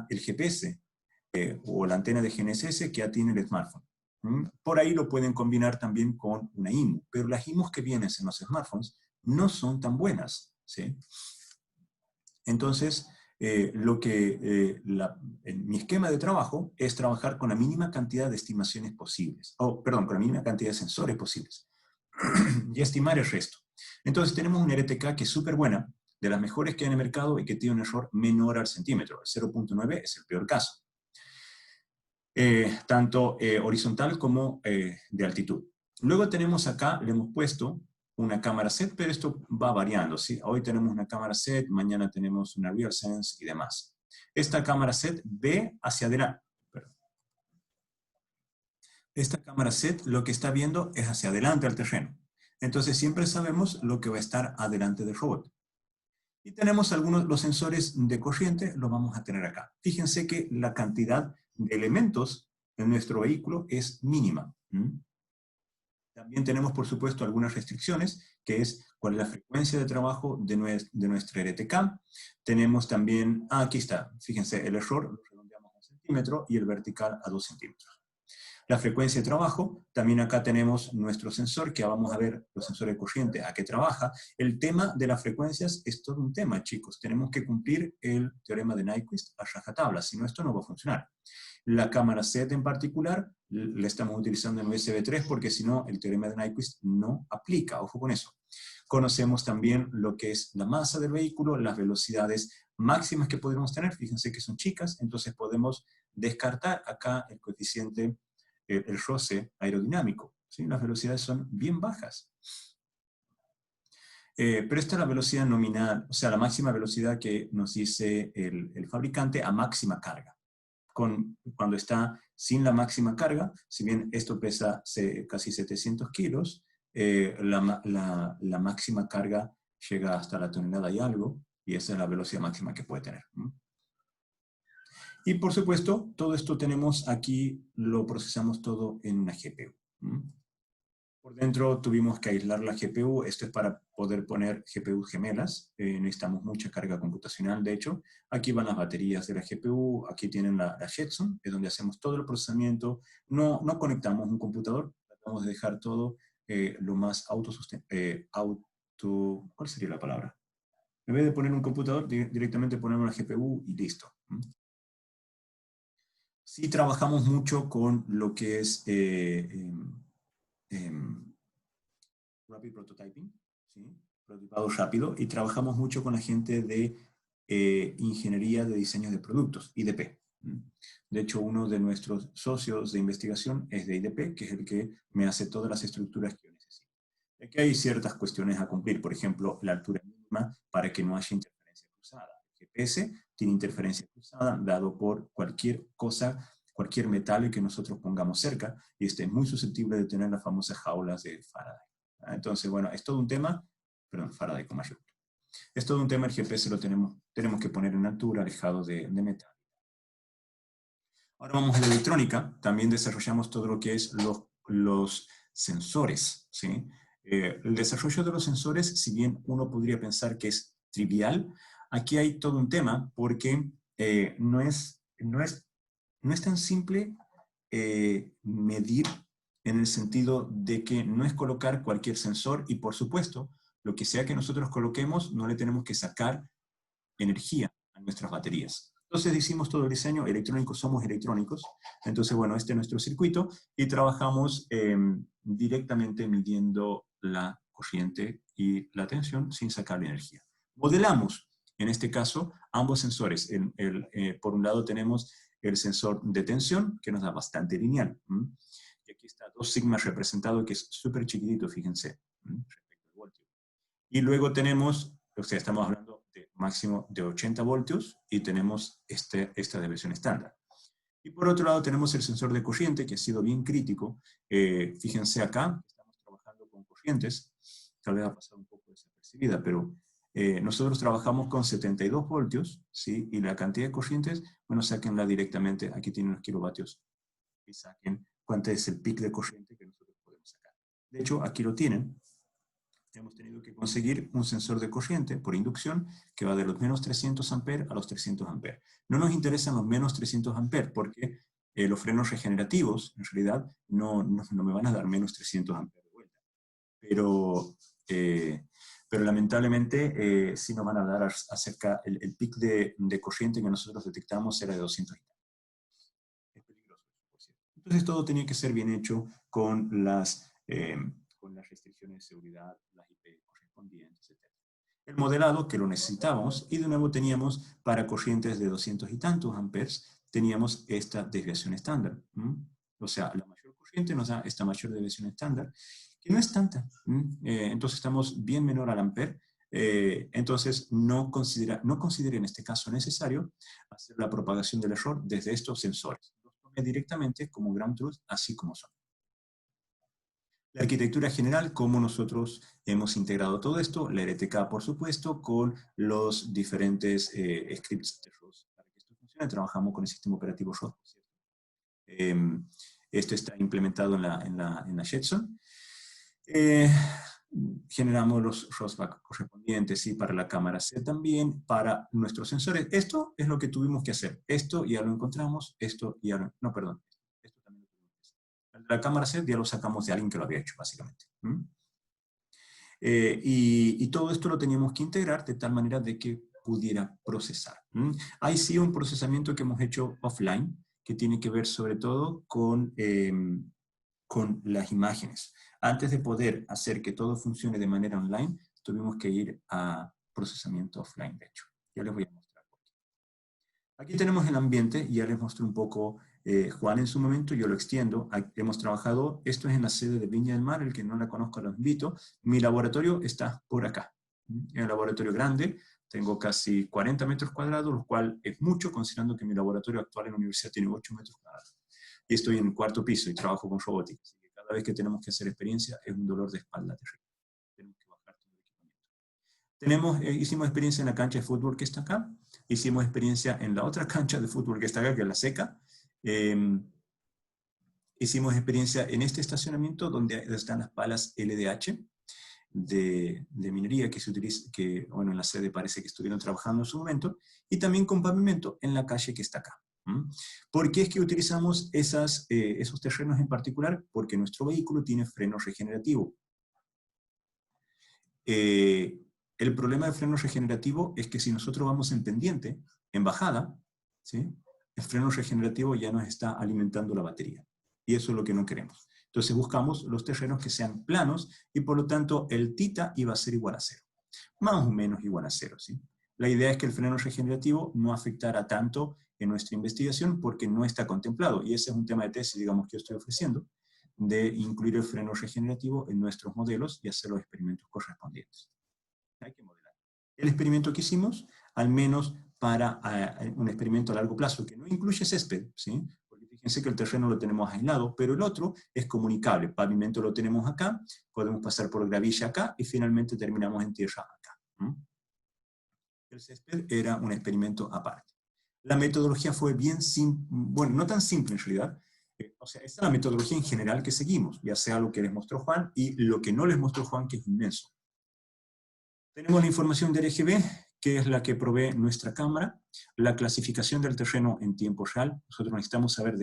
el GPS o la antena de GNSS que ya tiene el smartphone. Por ahí lo pueden combinar también con una IMU, pero las IMUs que vienen en los smartphones no son tan buenas, ¿sí? Entonces, en mi esquema de trabajo es trabajar con la mínima cantidad de estimaciones posibles, perdón, con la mínima cantidad de sensores posibles, y estimar el resto. Entonces tenemos una RTK que es súper buena, de las mejores que hay en el mercado y que tiene un error menor al centímetro. El 0.9 es el peor caso. Tanto horizontal como de altitud. Luego tenemos acá, le hemos puesto una cámara set, pero esto va variando, ¿sí? Hoy tenemos una cámara set, mañana tenemos una RealSense y demás. Esta cámara set ve hacia adelante. Esta cámara set lo que está viendo es hacia adelante al terreno. Entonces siempre sabemos lo que va a estar adelante del robot. Y tenemos los sensores de corriente, los vamos a tener acá. Fíjense que la cantidad de elementos en nuestro vehículo es mínima. También tenemos, por supuesto, algunas restricciones, que es cuál es la frecuencia de trabajo de nuestra RTK. Tenemos también, aquí está, fíjense, el error lo redondeamos a 1 centímetro y el vertical a 2 centímetros. La frecuencia de trabajo, también acá tenemos nuestro sensor, que vamos a ver los sensores de corriente, a qué trabaja. El tema de las frecuencias es todo un tema, chicos. Tenemos que cumplir el teorema de Nyquist a rajatabla, si no, esto no va a funcionar. La cámara set en particular, la estamos utilizando en USB 3 porque si no, el teorema de Nyquist no aplica, ojo con eso. Conocemos también lo que es la masa del vehículo, las velocidades máximas que podemos tener, fíjense que son chicas, entonces podemos descartar acá el coeficiente, el roce aerodinámico, ¿sí? Las velocidades son bien bajas. Pero esta es la velocidad nominal, o sea, la máxima velocidad que nos dice el fabricante a máxima carga. Cuando está sin la máxima carga, si bien esto pesa casi 700 kilos, la máxima carga llega hasta la tonelada y algo, y esa es la velocidad máxima que puede tener. Y por supuesto, todo esto tenemos aquí, lo procesamos todo en una GPU. Por dentro tuvimos que aislar la GPU, esto es para poder poner GPU gemelas, necesitamos mucha carga computacional, de hecho. Aquí van las baterías de la GPU, aquí tienen la Jetson, es donde hacemos todo el procesamiento, no conectamos un computador, tratamos de dejar todo lo más ¿cuál sería la palabra? En vez de poner un computador, directamente poner una GPU y listo. Sí trabajamos mucho con lo que es Rapid Prototyping, ¿sí? Prototipado rápido, y trabajamos mucho con la gente de Ingeniería de Diseño de Productos, IDP. De hecho, uno de nuestros socios de investigación es de IDP, que es el que me hace todas las estructuras que yo necesito. Aquí hay ciertas cuestiones a cumplir, por ejemplo, la altura mínima para que no haya interferencia cruzada. El GPS tiene interferencia cruzada dado por cualquier cosa, cualquier metal que nosotros pongamos cerca, y este es muy susceptible de tener las famosas jaulas de Faraday. Entonces, bueno, es todo un tema, perdón, Faraday con mayúscula. Es todo un tema, el GPS lo tenemos que poner en altura, alejado de metal. Ahora vamos a la electrónica, también desarrollamos todo lo que es los sensores, ¿sí? El desarrollo de los sensores, si bien uno podría pensar que es trivial, aquí hay todo un tema porque no es tan simple medir en el sentido de que no es colocar cualquier sensor y por supuesto, lo que sea que nosotros coloquemos, no le tenemos que sacar energía a nuestras baterías. Entonces hicimos todo el diseño electrónico, somos electrónicos, entonces bueno, este es nuestro circuito y trabajamos directamente midiendo la corriente y la tensión sin sacarle energía. Modelamos En este caso, ambos sensores. Por un lado tenemos el sensor de tensión, que nos da bastante lineal. Y aquí está 2 sigma representado, que es súper chiquitito, fíjense, respecto al voltio. Y luego tenemos, o sea, estamos hablando de máximo de 80 voltios, y tenemos esta desviación estándar. Y por otro lado tenemos el sensor de corriente, que ha sido bien crítico. Fíjense acá, estamos trabajando con corrientes, tal vez ha pasado un poco desapercibida, pero nosotros trabajamos con 72 voltios, ¿sí? Y la cantidad de corrientes, bueno, sáquenla directamente, aquí tienen los kilovatios, y saquen cuánto es el pic de corriente que nosotros podemos sacar. De hecho, aquí lo tienen. Hemos tenido que conseguir un sensor de corriente por inducción que va de los menos 300 amperes a los 300 amperes. No nos interesan los menos 300 amperes porque los frenos regenerativos, en realidad, no me van a dar menos 300 amperes de vuelta. Pero lamentablemente sí nos van a dar acerca, el pic de corriente que nosotros detectamos era de 200 y tal. Es peligroso, por cierto. Entonces todo tenía que ser bien hecho con las restricciones de seguridad, las IP correspondientes, etc. El modelado, que lo necesitábamos, y de nuevo teníamos para corrientes de 200 y tantos amperes, teníamos esta desviación estándar. O sea, la mayor corriente nos da esta mayor desviación estándar, que no es tanta. Entonces estamos bien menor al amper. Entonces no considere en este caso necesario hacer la propagación del error desde estos sensores. Los tomé directamente como ground truth, así como son. La arquitectura general, cómo nosotros hemos integrado todo esto, la RTK, por supuesto, con los diferentes scripts de ROS para que esto funcione. Trabajamos con el sistema operativo ROS, por cierto. Esto está implementado en la Jetson. Generamos los ROSBAC correspondientes, y para la cámara C también, para nuestros sensores. Esto es lo que tuvimos que hacer. Esto ya lo encontramos, esto ya lo... No, perdón. Esto también lo tuvimos que hacer. La cámara C ya lo sacamos de alguien que lo había hecho, básicamente. Y todo esto lo teníamos que integrar de tal manera de que pudiera procesar. Hay sí un procesamiento que hemos hecho offline, que tiene que ver sobre todo con las imágenes. Antes de poder hacer que todo funcione de manera online, tuvimos que ir a procesamiento offline, de hecho. Ya les voy a mostrar. Aquí tenemos el ambiente, y ya les mostré un poco Juan en su momento, yo lo extiendo. Hemos trabajado, esto es en la sede de Viña del Mar, el que no la conozca lo invito. Mi laboratorio está por acá. En el laboratorio grande, tengo casi 40 metros cuadrados, lo cual es mucho, considerando que mi laboratorio actual en la universidad tiene 8 metros cuadrados. Y estoy en el 4º piso y trabajo con robótica. Así que cada vez que tenemos que hacer experiencia es un dolor de espalda terrible. Tenemos que bajar todo el equipamiento. Hicimos experiencia en la cancha de fútbol que está acá. Hicimos experiencia en la otra cancha de fútbol que está acá, que es la seca. Hicimos experiencia en este estacionamiento donde están las palas LDH de minería que se utiliza, que bueno, en la sede parece que estuvieron trabajando en su momento, y también con pavimento en la calle que está acá. ¿Por qué es que utilizamos esos terrenos en particular? Porque nuestro vehículo tiene freno regenerativo. El problema del freno regenerativo es que si nosotros vamos en pendiente, en bajada, ¿sí? El freno regenerativo ya nos está alimentando la batería. Y eso es lo que no queremos. Entonces buscamos los terrenos que sean planos, y por lo tanto el θ iba a ser igual a 0. Más o menos igual a 0, ¿sí? La idea es que el freno regenerativo no afectara tanto en nuestra investigación porque no está contemplado. Y ese es un tema de tesis, digamos, que yo estoy ofreciendo, de incluir el freno regenerativo en nuestros modelos y hacer los experimentos correspondientes. Hay que modelar. El experimento que hicimos, al menos para un experimento a largo plazo, que no incluye césped, ¿sí? Porque fíjense que el terreno lo tenemos aislado, pero el otro es comunicable. El pavimento lo tenemos acá, podemos pasar por gravilla acá, y finalmente terminamos en tierra acá. El césped era un experimento aparte. La metodología fue bien simple, bueno, no tan simple en realidad. O sea, esta es la metodología en general que seguimos, ya sea lo que les mostró Juan y lo que no les mostró Juan, que es inmenso. Tenemos la información de RGB, que es la que provee nuestra cámara, la clasificación del terreno en tiempo real. Nosotros necesitamos saber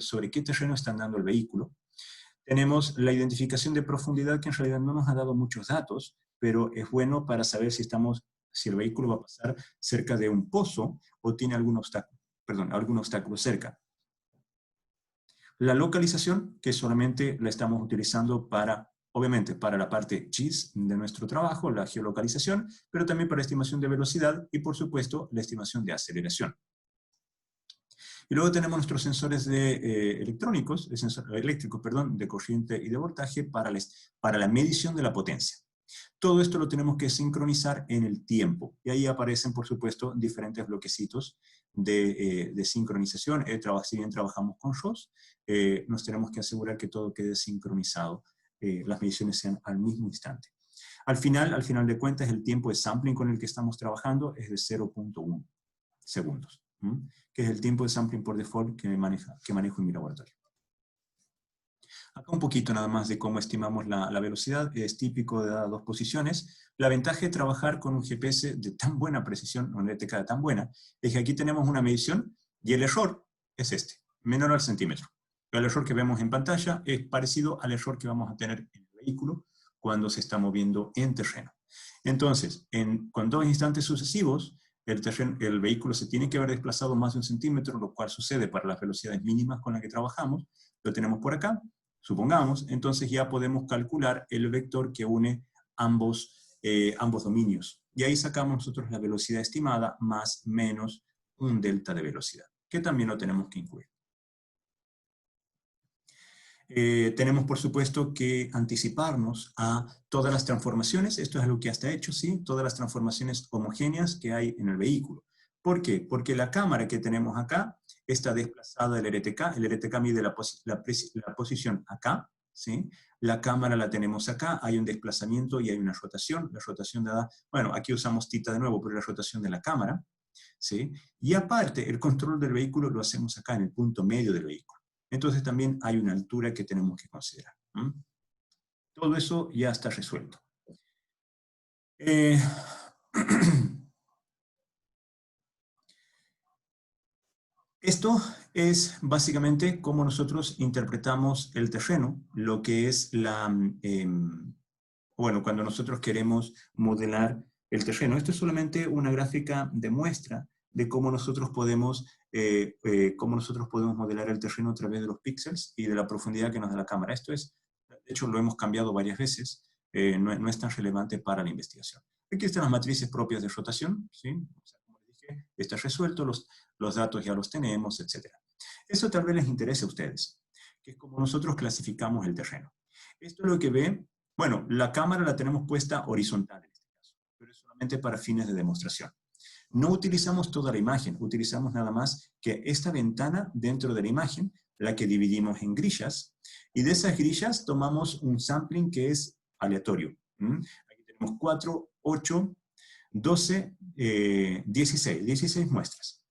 sobre qué terreno está andando el vehículo. Tenemos la identificación de profundidad, que en realidad no nos ha dado muchos datos, pero es bueno para saber si el vehículo va a pasar cerca de un pozo o tiene algún obstáculo cerca. La localización, que solamente la estamos utilizando para obviamente para la parte GIS de nuestro trabajo, la geolocalización, pero también para estimación de velocidad y por supuesto la estimación de aceleración. Y luego tenemos nuestros sensores electrónicos, eléctricos, perdón, de corriente y de voltaje para la medición de la potencia. Todo esto lo tenemos que sincronizar en el tiempo. Y ahí aparecen, por supuesto, diferentes bloquecitos de sincronización. Si bien trabajamos con ROS, nos tenemos que asegurar que todo quede sincronizado. Las mediciones sean al mismo instante. Al final de cuentas, el tiempo de sampling con el que estamos trabajando es de 0.1 segundos, que es el tiempo de sampling por default que manejo en mi laboratorio. Acá un poquito nada más de cómo estimamos la velocidad. Es típico de dadas dos posiciones. La ventaja de trabajar con un GPS de tan buena precisión, un ETK de tan buena, es que aquí tenemos una medición y el error es este, menor al centímetro. El error que vemos en pantalla es parecido al error que vamos a tener en el vehículo cuando se está moviendo en terreno. Entonces, con dos instantes sucesivos, el vehículo se tiene que haber desplazado más de 1 centímetro, lo cual sucede para las velocidades mínimas con las que trabajamos. Lo tenemos por acá. Supongamos, entonces ya podemos calcular el vector que une ambos dominios. Y ahí sacamos nosotros la velocidad estimada más menos un delta de velocidad, que también lo tenemos que incluir. Tenemos, por supuesto, que anticiparnos a todas las transformaciones. Esto es algo que ya está hecho, ¿sí? Todas las transformaciones homogéneas que hay en el vehículo. ¿Por qué? Porque la cámara que tenemos acá está desplazada del RTK. El RTK mide la posición acá, ¿sí? La cámara la tenemos acá, hay un desplazamiento y hay una rotación. La rotación dada, bueno, aquí usamos θ de nuevo, pero la rotación de la cámara, ¿sí? Y aparte, el control del vehículo lo hacemos acá, en el punto medio del vehículo. Entonces también hay una altura que tenemos que considerar. Todo eso ya está resuelto. Esto es básicamente cómo nosotros interpretamos el terreno, lo que es bueno, cuando nosotros queremos modelar el terreno. Esto es solamente una gráfica de muestra de cómo nosotros podemos modelar el terreno a través de los píxeles y de la profundidad que nos da la cámara. Esto es, de hecho, lo hemos cambiado varias veces, no es tan relevante para la investigación. Aquí están las matrices propias de rotación, ¿sí? O sea, como les dije, está resuelto, los datos ya los tenemos, etc. Eso tal vez les interese a ustedes, que es como nosotros clasificamos el terreno. Esto es lo que ve, bueno, la cámara la tenemos puesta horizontal en este caso, pero es solamente para fines de demostración. No utilizamos toda la imagen, utilizamos nada más que esta ventana dentro de la imagen, la que dividimos en grillas, y de esas grillas tomamos un sampling que es aleatorio. Aquí tenemos 4, 8, 12, 16 muestras.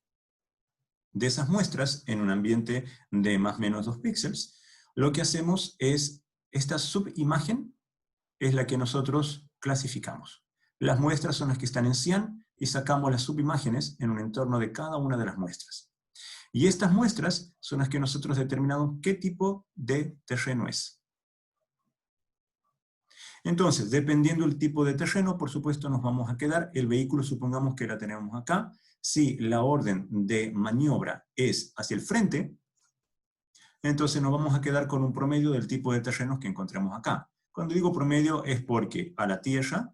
De esas muestras, en un ambiente de más o menos 2 píxeles, lo que hacemos es, esta subimagen es la que nosotros clasificamos. Las muestras son las que están en cian, y sacamos las subimágenes en un entorno de cada una de las muestras. Y estas muestras son las que nosotros determinamos qué tipo de terreno es. Entonces, dependiendo del tipo de terreno, por supuesto nos vamos a quedar, el vehículo supongamos que la tenemos acá, si la orden de maniobra es hacia el frente, entonces nos vamos a quedar con un promedio del tipo de terrenos que encontremos acá. Cuando digo promedio es porque a la tierra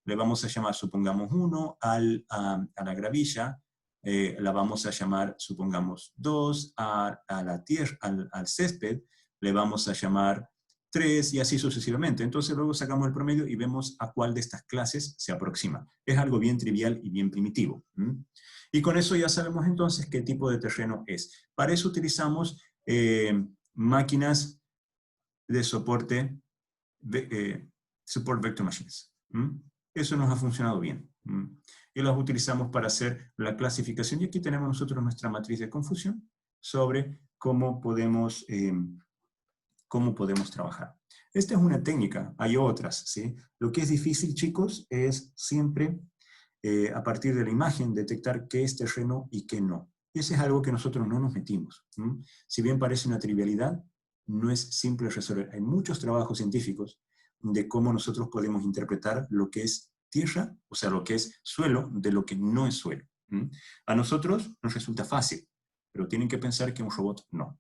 le vamos a llamar, supongamos, 1, a la gravilla, la vamos a llamar, supongamos, 2, a la tierra, al césped, le vamos a llamar 3, y así sucesivamente. Entonces luego sacamos el promedio y vemos a cuál de estas clases se aproxima. Es algo bien trivial y bien primitivo. Y con eso ya sabemos entonces qué tipo de terreno es. Para eso utilizamos máquinas de soporte, support vector machines. Eso nos ha funcionado bien. Y las utilizamos para hacer la clasificación. Y aquí tenemos nosotros nuestra matriz de confusión sobre cómo podemos trabajar. Esta es una técnica, hay otras, ¿sí? Lo que es difícil, chicos, es siempre, a partir de la imagen, detectar qué es terreno y qué no. Y ese es algo que nosotros no nos metimos. Si bien parece una trivialidad, no es simple resolver. Hay muchos trabajos científicos de cómo nosotros podemos interpretar lo que es tierra, o sea, lo que es suelo, de lo que no es suelo. A nosotros nos resulta fácil, pero tienen que pensar que un robot no.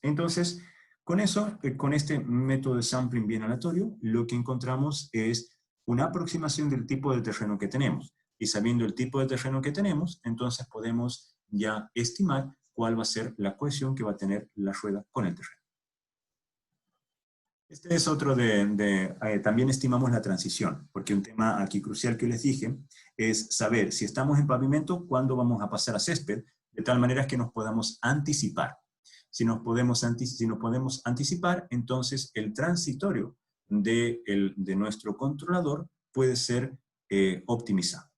Entonces, Con eso, con este método de sampling bien aleatorio, lo que encontramos es una aproximación del tipo de terreno que tenemos. Y sabiendo el tipo de terreno que tenemos, entonces podemos ya estimar cuál va a ser la cohesión que va a tener la rueda con el terreno. Este es otro también estimamos la transición, porque un tema aquí crucial que les dije es saber si estamos en pavimento, cuándo vamos a pasar a césped, de tal manera que nos podamos anticipar. Si nos podemos anticipar, entonces el transitorio de nuestro controlador puede ser optimizado.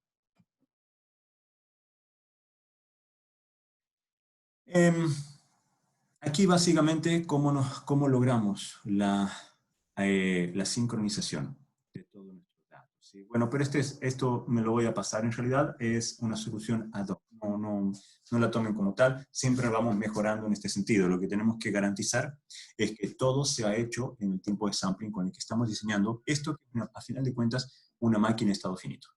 Aquí básicamente cómo logramos la sincronización de todos nuestros datos. ¿Sí? Bueno, pero esto me lo voy a pasar, en realidad es una solución ad hoc, no la tomen como tal, siempre vamos mejorando en este sentido. Lo que tenemos que garantizar es que todo se ha hecho en el tiempo de sampling con el que estamos diseñando esto, que a final de cuentas, una máquina en estado finito.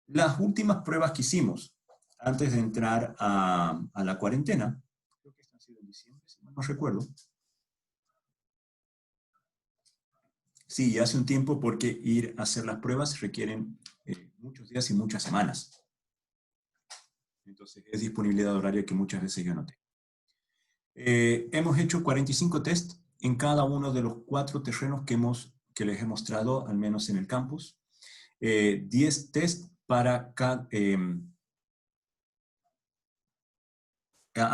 Las últimas pruebas que hicimos antes de entrar a la cuarentena, creo que esto ha sido en diciembre, si mal no recuerdo. Sí, hace un tiempo, porque ir a hacer las pruebas requieren muchos días y muchas semanas. Entonces es disponibilidad horaria que muchas veces yo no tengo. Hemos hecho 45 test en cada uno de los 4 terrenos que les he mostrado, al menos en el campus. 10 test para cada...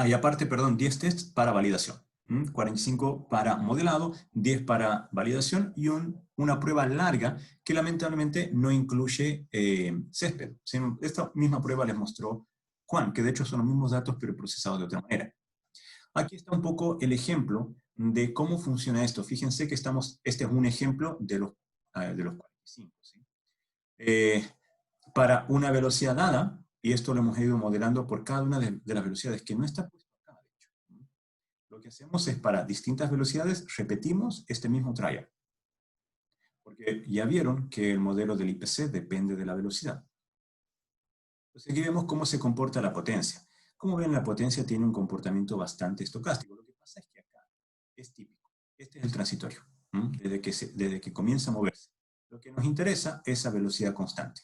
y aparte, perdón, 10 tests para validación. 45 para modelado, 10 para validación y una prueba larga que lamentablemente no incluye césped. Esta misma prueba les mostró Juan, que de hecho son los mismos datos pero procesados de otra manera. Aquí está un poco el ejemplo de cómo funciona esto. Fíjense que este es un ejemplo de los 45. ¿Sí? Para una velocidad dada, y esto lo hemos ido modelando por cada una de las velocidades que no está puesto acá, de hecho. Lo que hacemos es, para distintas velocidades, repetimos este mismo trial. Porque ya vieron que el modelo del IPC depende de la velocidad. Entonces aquí vemos cómo se comporta la potencia. Como ven, la potencia tiene un comportamiento bastante estocástico. Lo que pasa es que acá es típico. Este es el transitorio, desde que comienza a moverse. Lo que nos interesa es a velocidad constante.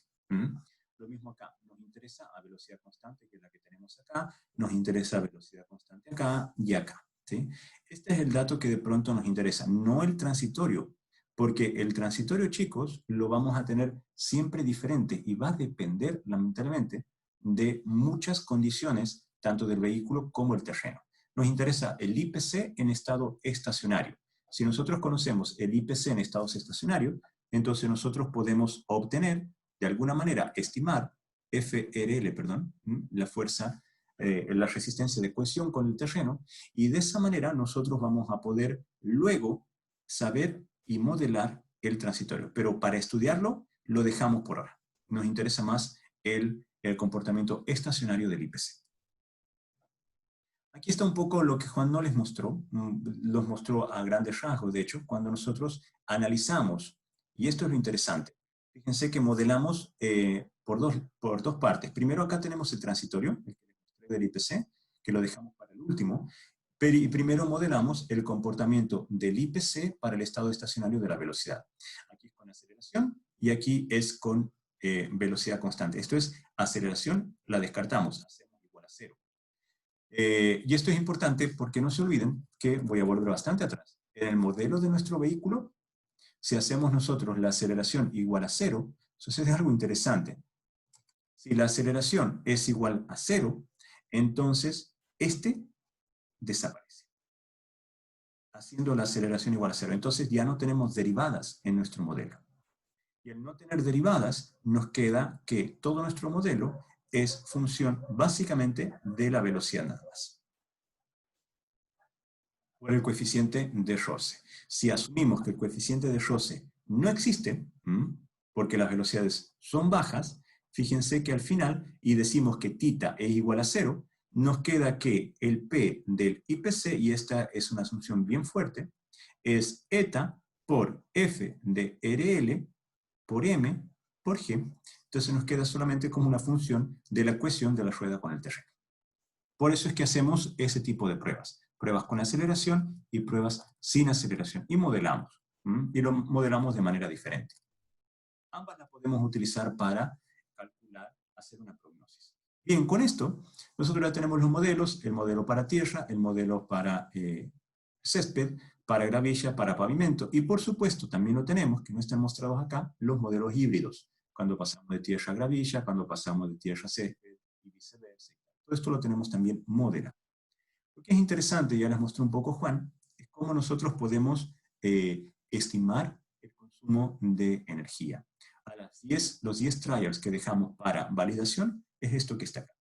Lo mismo acá, nos interesa a velocidad constante, que es la que tenemos acá, nos interesa a velocidad constante acá y acá. ¿Sí? Este es el dato que de pronto nos interesa, no el transitorio, porque el transitorio, chicos, lo vamos a tener siempre diferente y va a depender, lamentablemente, de muchas condiciones, tanto del vehículo como el terreno. Nos interesa el IPC en estado estacionario. Si nosotros conocemos el IPC en estados estacionarios, entonces nosotros podemos obtener, de alguna manera, estimar FRL, la fuerza, la resistencia de cohesión con el terreno, y de esa manera nosotros vamos a poder luego saber y modelar el transitorio. Pero para estudiarlo, lo dejamos por ahora. Nos interesa más el comportamiento estacionario del IPC. Aquí está un poco lo que Juan no les mostró, los mostró a grandes rasgos, de hecho, cuando nosotros analizamos, y esto es lo interesante. Fíjense que modelamos por dos partes. Primero acá tenemos el transitorio, el que les mostré del IPC, que lo dejamos para el último, pero primero modelamos el comportamiento del IPC para el estado estacionario de la velocidad. Aquí es con aceleración y aquí es con velocidad constante. Esto es aceleración, la descartamos, hacemos igual a 0. Y esto es importante porque no se olviden que, voy a volver bastante atrás, en el modelo de nuestro vehículo, si hacemos nosotros la aceleración igual a 0, sucede algo interesante. Si la aceleración es igual a 0, entonces este desaparece, haciendo la aceleración igual a 0. Entonces ya no tenemos derivadas en nuestro modelo. Y al no tener derivadas, nos queda que todo nuestro modelo es función básicamente de la velocidad nada más, por el coeficiente de roce. Si asumimos que el coeficiente de roce no existe, porque las velocidades son bajas, fíjense que al final, y decimos que θ es igual a 0, nos queda que el P del IPC, y esta es una asunción bien fuerte, es eta por F de RL por M por G. Entonces nos queda solamente como una función de la cohesión de la rueda con el terreno. Por eso es que hacemos ese tipo de pruebas. pruebas con aceleración y pruebas sin aceleración. Y modelamos. Y lo modelamos de manera diferente. Ambas las podemos utilizar para calcular, hacer una prognosis. Bien, con esto, nosotros ya tenemos los modelos, el modelo para tierra, el modelo para césped, para gravilla, para pavimento. Y por supuesto, también lo tenemos, que no están mostrados acá, los modelos híbridos. Cuando pasamos de tierra a gravilla, cuando pasamos de tierra a césped y viceversa. Todo esto lo tenemos también modelado. Lo que es interesante, ya les mostré un poco Juan, es cómo nosotros podemos estimar el consumo de energía. A los 10 trials que dejamos para validación, es esto que está acá.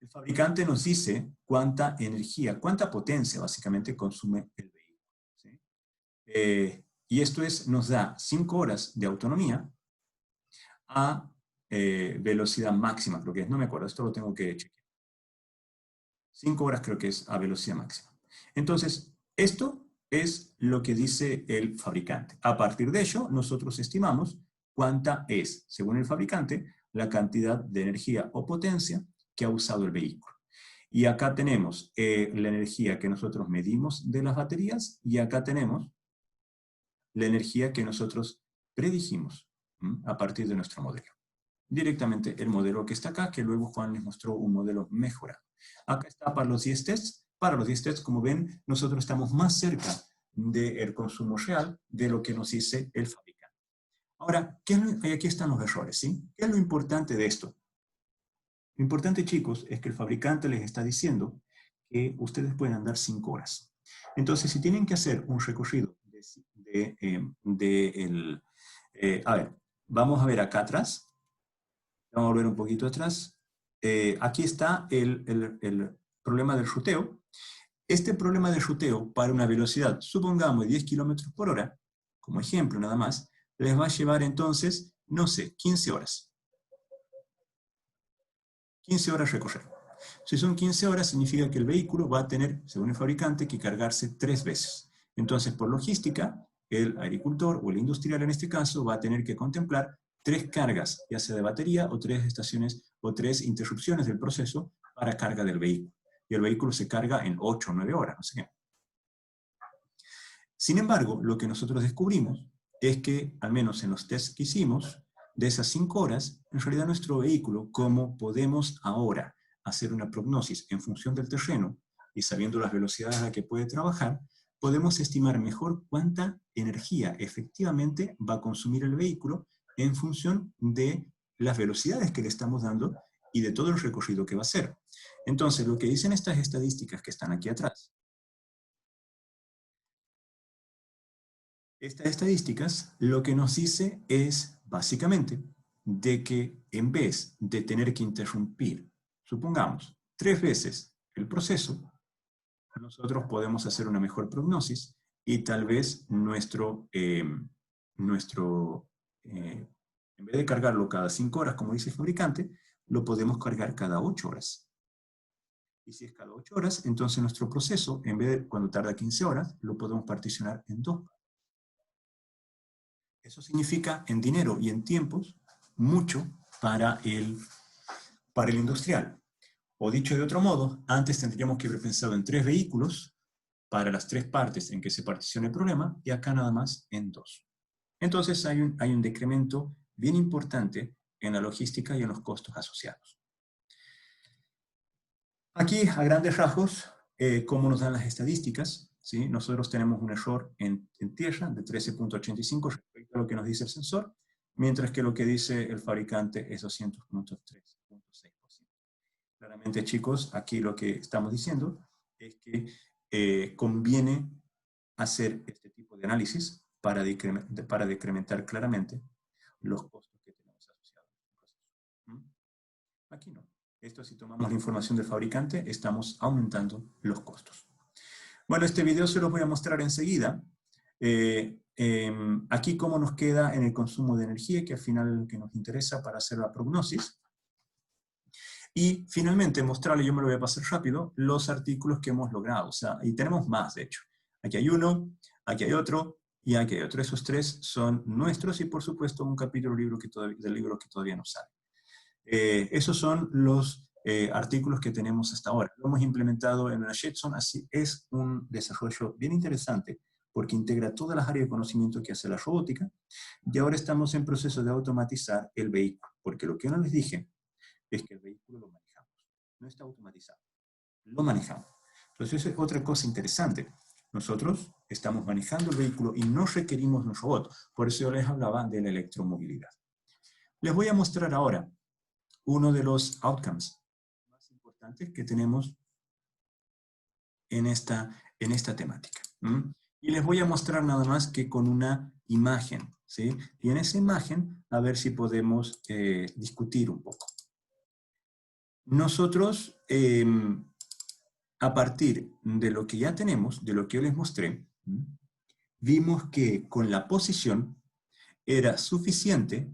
El fabricante nos dice cuánta energía, cuánta potencia básicamente consume el vehículo. ¿Sí? Y esto nos da 5 horas de autonomía a velocidad máxima, creo que es, no me acuerdo, esto lo tengo que chequear. 5 horas creo que es a velocidad máxima. Entonces, esto es lo que dice el fabricante. A partir de ello, nosotros estimamos cuánta es, según el fabricante, la cantidad de energía o potencia que ha usado el vehículo. Y acá tenemos la energía que nosotros medimos de las baterías y acá tenemos la energía que nosotros predijimos a partir de nuestro modelo. Directamente el modelo que está acá, que luego Juan les mostró un modelo mejorado. Acá está para los 10 tests. Para los 10 tests, como ven, nosotros estamos más cerca del consumo real de lo que nos dice el fabricante. Ahora, aquí están los errores, ¿sí? ¿Qué es lo importante de esto? Lo importante, chicos, es que el fabricante les está diciendo que ustedes pueden andar 5 horas. Entonces, si tienen que hacer un recorrido a ver, vamos a ver acá atrás. Vamos a volver un poquito atrás. Aquí está el problema del ruteo. Este problema de ruteo para una velocidad, supongamos, de 10 kilómetros por hora, como ejemplo nada más, les va a llevar entonces, no sé, 15 horas. 15 horas recorrer. Si son 15 horas, significa que el vehículo va a tener, según el fabricante, que cargarse 3 veces. Entonces, por logística, el agricultor o el industrial en este caso va a tener que contemplar 3 cargas, ya sea de batería o 3 estaciones o 3 interrupciones del proceso para carga del vehículo. Y el vehículo se carga en 8 o 9 horas, no sé qué. Sin embargo, lo que nosotros descubrimos es que, al menos en los tests que hicimos, de esas 5 horas, en realidad nuestro vehículo, como podemos ahora hacer una prognosis en función del terreno y sabiendo las velocidades a las que puede trabajar, podemos estimar mejor cuánta energía efectivamente va a consumir el vehículo en función de las velocidades que le estamos dando y de todo el recorrido que va a hacer. Entonces, lo que dicen estas estadísticas que están aquí atrás, estas estadísticas lo que nos dice es, básicamente, de que en vez de tener que interrumpir, supongamos, 3 veces el proceso, nosotros podemos hacer una mejor prognosis y tal vez en vez de cargarlo cada 5 horas, como dice el fabricante, lo podemos cargar cada 8 horas. Y si es cada 8 horas, entonces nuestro proceso, en vez de cuando tarda 15 horas, lo podemos particionar en 2. Eso significa en dinero y en tiempos mucho para el industrial. O dicho de otro modo, antes tendríamos que haber pensado en 3 vehículos para las 3 partes en que se particiona el problema y acá nada más en 2. Entonces hay un decremento bien importante en la logística y en los costos asociados. Aquí, a grandes rasgos, cómo nos dan las estadísticas. ¿Sí? Nosotros tenemos un error en tierra de 13.85 respecto a lo que nos dice el sensor, mientras que lo que dice el fabricante es 200.3.6%. Claramente, chicos, aquí lo que estamos diciendo es que conviene hacer este tipo de análisis para decrementar claramente los costos que tenemos asociados al proceso. Aquí no. Esto, si tomamos la información del fabricante, estamos aumentando los costos. Bueno, este video se los voy a mostrar enseguida. Aquí cómo nos queda en el consumo de energía, que al final es lo que nos interesa para hacer la prognosis. Y finalmente mostrarle, yo me lo voy a pasar rápido, los artículos que hemos logrado. O sea, y tenemos más, de hecho. Aquí hay uno, aquí hay otro, y aquí hay otro. Esos 3 son nuestros y, por supuesto, un capítulo del libro que todavía no sale. Esos son los artículos que tenemos hasta ahora. Lo hemos implementado en una Jetson, así es un desarrollo bien interesante, porque integra todas las áreas de conocimiento que hace la robótica, y ahora estamos en proceso de automatizar el vehículo, porque lo que no les dije es que el vehículo lo manejamos, no está automatizado, lo manejamos. Entonces, esa es otra cosa interesante. Nosotros estamos manejando el vehículo y no requerimos un robot. Por eso yo les hablaba de la electromovilidad. Les voy a mostrar ahora uno de los outcomes más importantes que tenemos en esta temática. Y les voy a mostrar nada más que con una imagen, ¿sí? Y en esa imagen, a ver si podemos discutir un poco. Nosotros, a partir de lo que ya tenemos, de lo que yo les mostré, vimos que con la posición era suficiente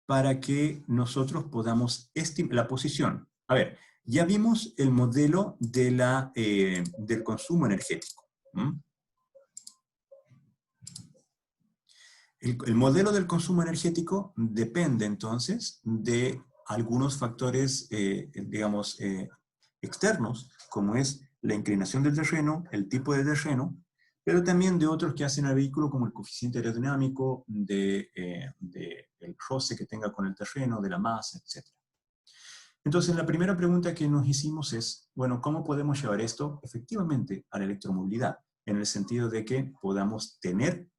para que nosotros podamos estimar la posición. A ver, ya vimos el modelo de del consumo energético. El modelo del consumo energético depende entonces de algunos factores, digamos, externos, como es la inclinación del terreno, el tipo de terreno, pero también de otros que hacen al vehículo, como el coeficiente aerodinámico, del roce que tenga con el terreno, de la masa, etc. Entonces, la primera pregunta que nos hicimos es, bueno, ¿cómo podemos llevar esto efectivamente a la electromovilidad? En el sentido de que podamos tener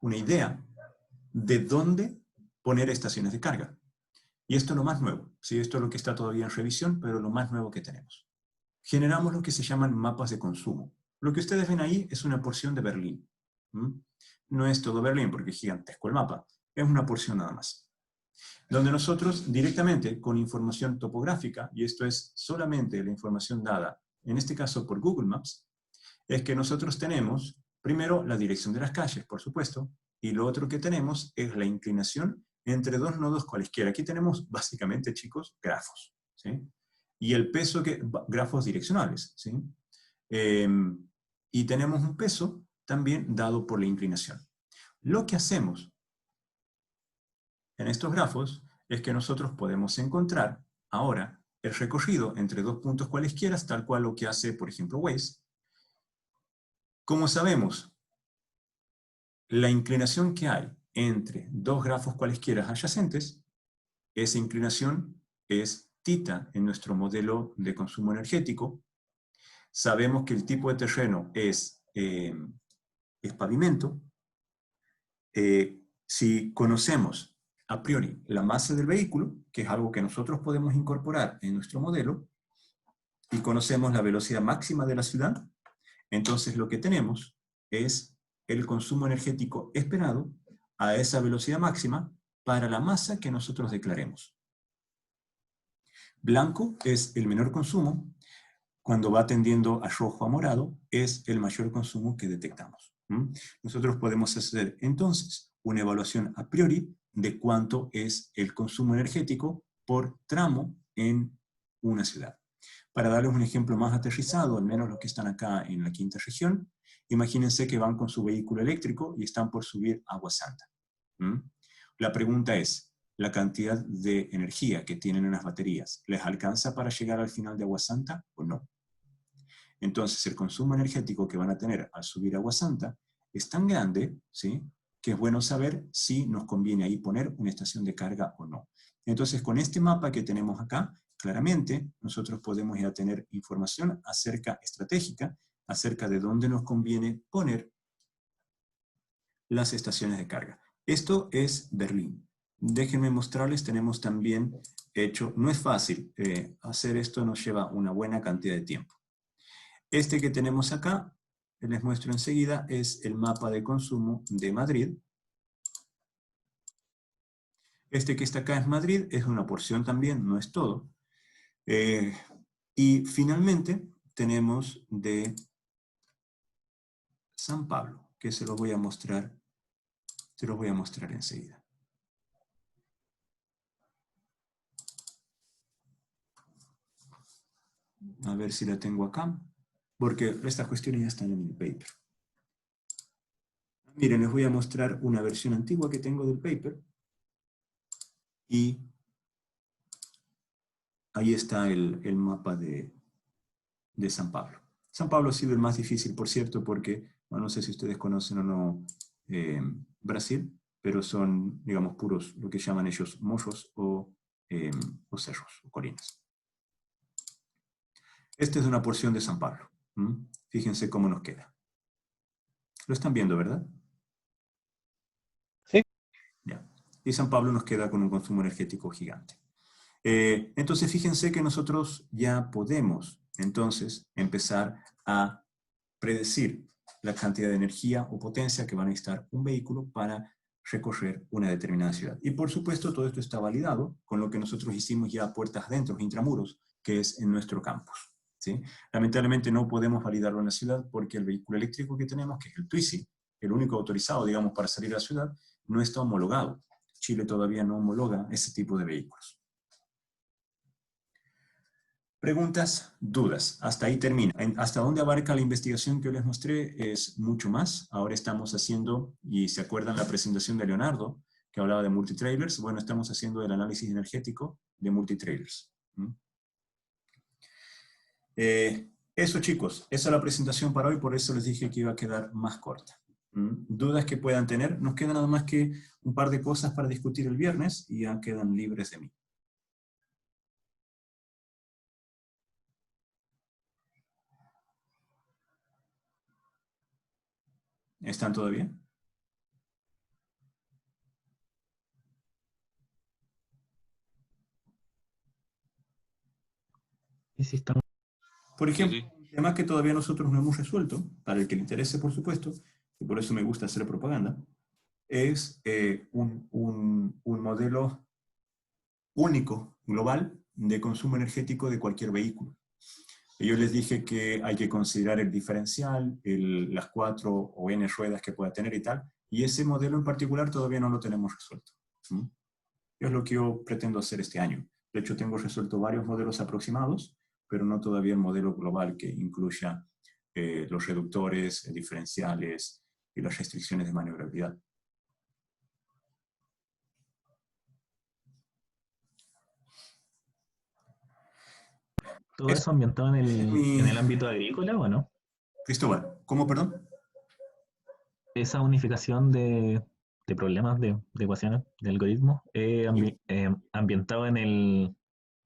una idea de dónde poner estaciones de carga. Y esto es lo más nuevo. ¿Sí? Esto es lo que está todavía en revisión, pero lo más nuevo que tenemos. Generamos lo que se llaman mapas de consumo. Lo que ustedes ven ahí es una porción de Berlín. No es todo Berlín, porque es gigantesco el mapa. Es una porción nada más. Donde nosotros directamente con información topográfica, y esto es solamente la información dada, en este caso por Google Maps, es que nosotros tenemos, primero, la dirección de las calles, por supuesto, y lo otro que tenemos es la inclinación entre dos nodos cualesquiera. Aquí tenemos, básicamente, chicos, grafos, ¿sí? Y el peso, grafos direccionales, ¿sí? Y tenemos un peso también dado por la inclinación. Lo que hacemos en estos grafos es que nosotros podemos encontrar ahora el recorrido entre dos puntos cualesquiera, tal cual lo que hace, por ejemplo, Waze. Como sabemos la inclinación que hay entre dos grafos cualesquiera adyacentes, esa inclinación es θ en nuestro modelo de consumo energético. Sabemos que el tipo de terreno es pavimento. Si conocemos a priori la masa del vehículo, que es algo que nosotros podemos incorporar en nuestro modelo, y conocemos la velocidad máxima de la ciudad, entonces lo que tenemos es el consumo energético esperado a esa velocidad máxima para la masa que nosotros declaremos. Blanco es el menor consumo, cuando va tendiendo a rojo a morado es el mayor consumo que detectamos. Nosotros podemos hacer entonces una evaluación a priori de cuánto es el consumo energético por tramo en una ciudad. Para darles un ejemplo más aterrizado, al menos los que están acá en la quinta región, imagínense que van con su vehículo eléctrico y están por subir a Agua Santa. La pregunta es, ¿la cantidad de energía que tienen en las baterías les alcanza para llegar al final de Agua Santa o no? Entonces, el consumo energético que van a tener al subir a Agua Santa es tan grande, ¿sí?, que es bueno saber si nos conviene ahí poner una estación de carga o no. Entonces, con este mapa que tenemos acá, claramente nosotros podemos ir a tener información estratégica acerca de dónde nos conviene poner las estaciones de carga. Esto es Berlín. Déjenme mostrarles, tenemos también hecho, no es fácil, hacer esto nos lleva una buena cantidad de tiempo. Este que tenemos acá, les muestro enseguida, es el mapa de consumo de Madrid. Este que está acá es Madrid, es una porción también, no es todo. Y finalmente tenemos de San Pablo, que se lo voy a mostrar enseguida. A ver si la tengo acá, porque estas cuestiones ya están en el paper. Miren, les voy a mostrar una versión antigua que tengo del paper y ahí está el mapa de San Pablo. San Pablo ha sido el más difícil, por cierto, porque, bueno, no sé si ustedes conocen o no Brasil, pero son, digamos, puros, lo que llaman ellos, morros o cerros, o colinas. Esta es una porción de San Pablo. Fíjense cómo nos queda. Lo están viendo, ¿verdad? Sí. Ya. Y San Pablo nos queda con un consumo energético gigante. Entonces, fíjense que nosotros ya podemos, entonces, empezar a predecir la cantidad de energía o potencia que va a necesitar un vehículo para recorrer una determinada ciudad. Y por supuesto, todo esto está validado con lo que nosotros hicimos ya puertas adentro, intramuros, que es en nuestro campus. ¿Sí? Lamentablemente no podemos validarlo en la ciudad porque el vehículo eléctrico que tenemos, que es el Twizy, el único autorizado, digamos, para salir a la ciudad, no está homologado. Chile todavía no homologa ese tipo de vehículos. Preguntas, dudas. Hasta ahí termina. Hasta dónde abarca la investigación que yo les mostré es mucho más. Ahora estamos haciendo, y se acuerdan la presentación de Leonardo, que hablaba de multitrailers. Bueno, estamos haciendo el análisis energético de multitrailers. Eso, chicos, esa es la presentación para hoy, por eso les dije que iba a quedar más corta. Dudas que puedan tener, nos queda nada más que un par de cosas para discutir el viernes y ya quedan libres de mí. ¿Están todo bien? Y si estamos... Por Sí, ejemplo, sí. un tema que todavía nosotros no hemos resuelto, para el que le interese, por supuesto, y por eso me gusta hacer propaganda, es un modelo único, global, de consumo energético de cualquier vehículo. Yo les dije que hay que considerar el diferencial, las 4 o N ruedas que pueda tener y tal, y ese modelo en particular todavía no lo tenemos resuelto. Es lo que yo pretendo hacer este año. De hecho, tengo resuelto varios modelos aproximados, pero no todavía el modelo global que incluya los reductores, diferenciales y las restricciones de maniobrabilidad. ¿Todo eso ambientado en el ámbito agrícola o no? Cristóbal, ¿cómo, perdón? Esa unificación de problemas de ecuaciones, de algoritmos, ambientado en el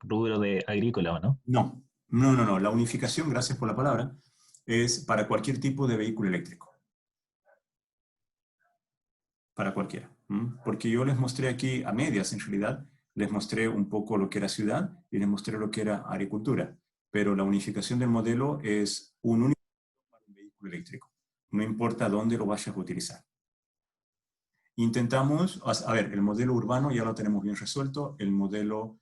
rubro de agrícola o no? No, no, no, no. La unificación, gracias por la palabra, es para cualquier tipo de vehículo eléctrico. Para cualquiera. Porque yo les mostré aquí a medias, en realidad, les mostré un poco lo que era ciudad y les mostré lo que era agricultura. Pero la unificación del modelo es un único para un vehículo eléctrico. No importa dónde lo vayas a utilizar. Intentamos, a ver, el modelo urbano ya lo tenemos bien resuelto, el modelo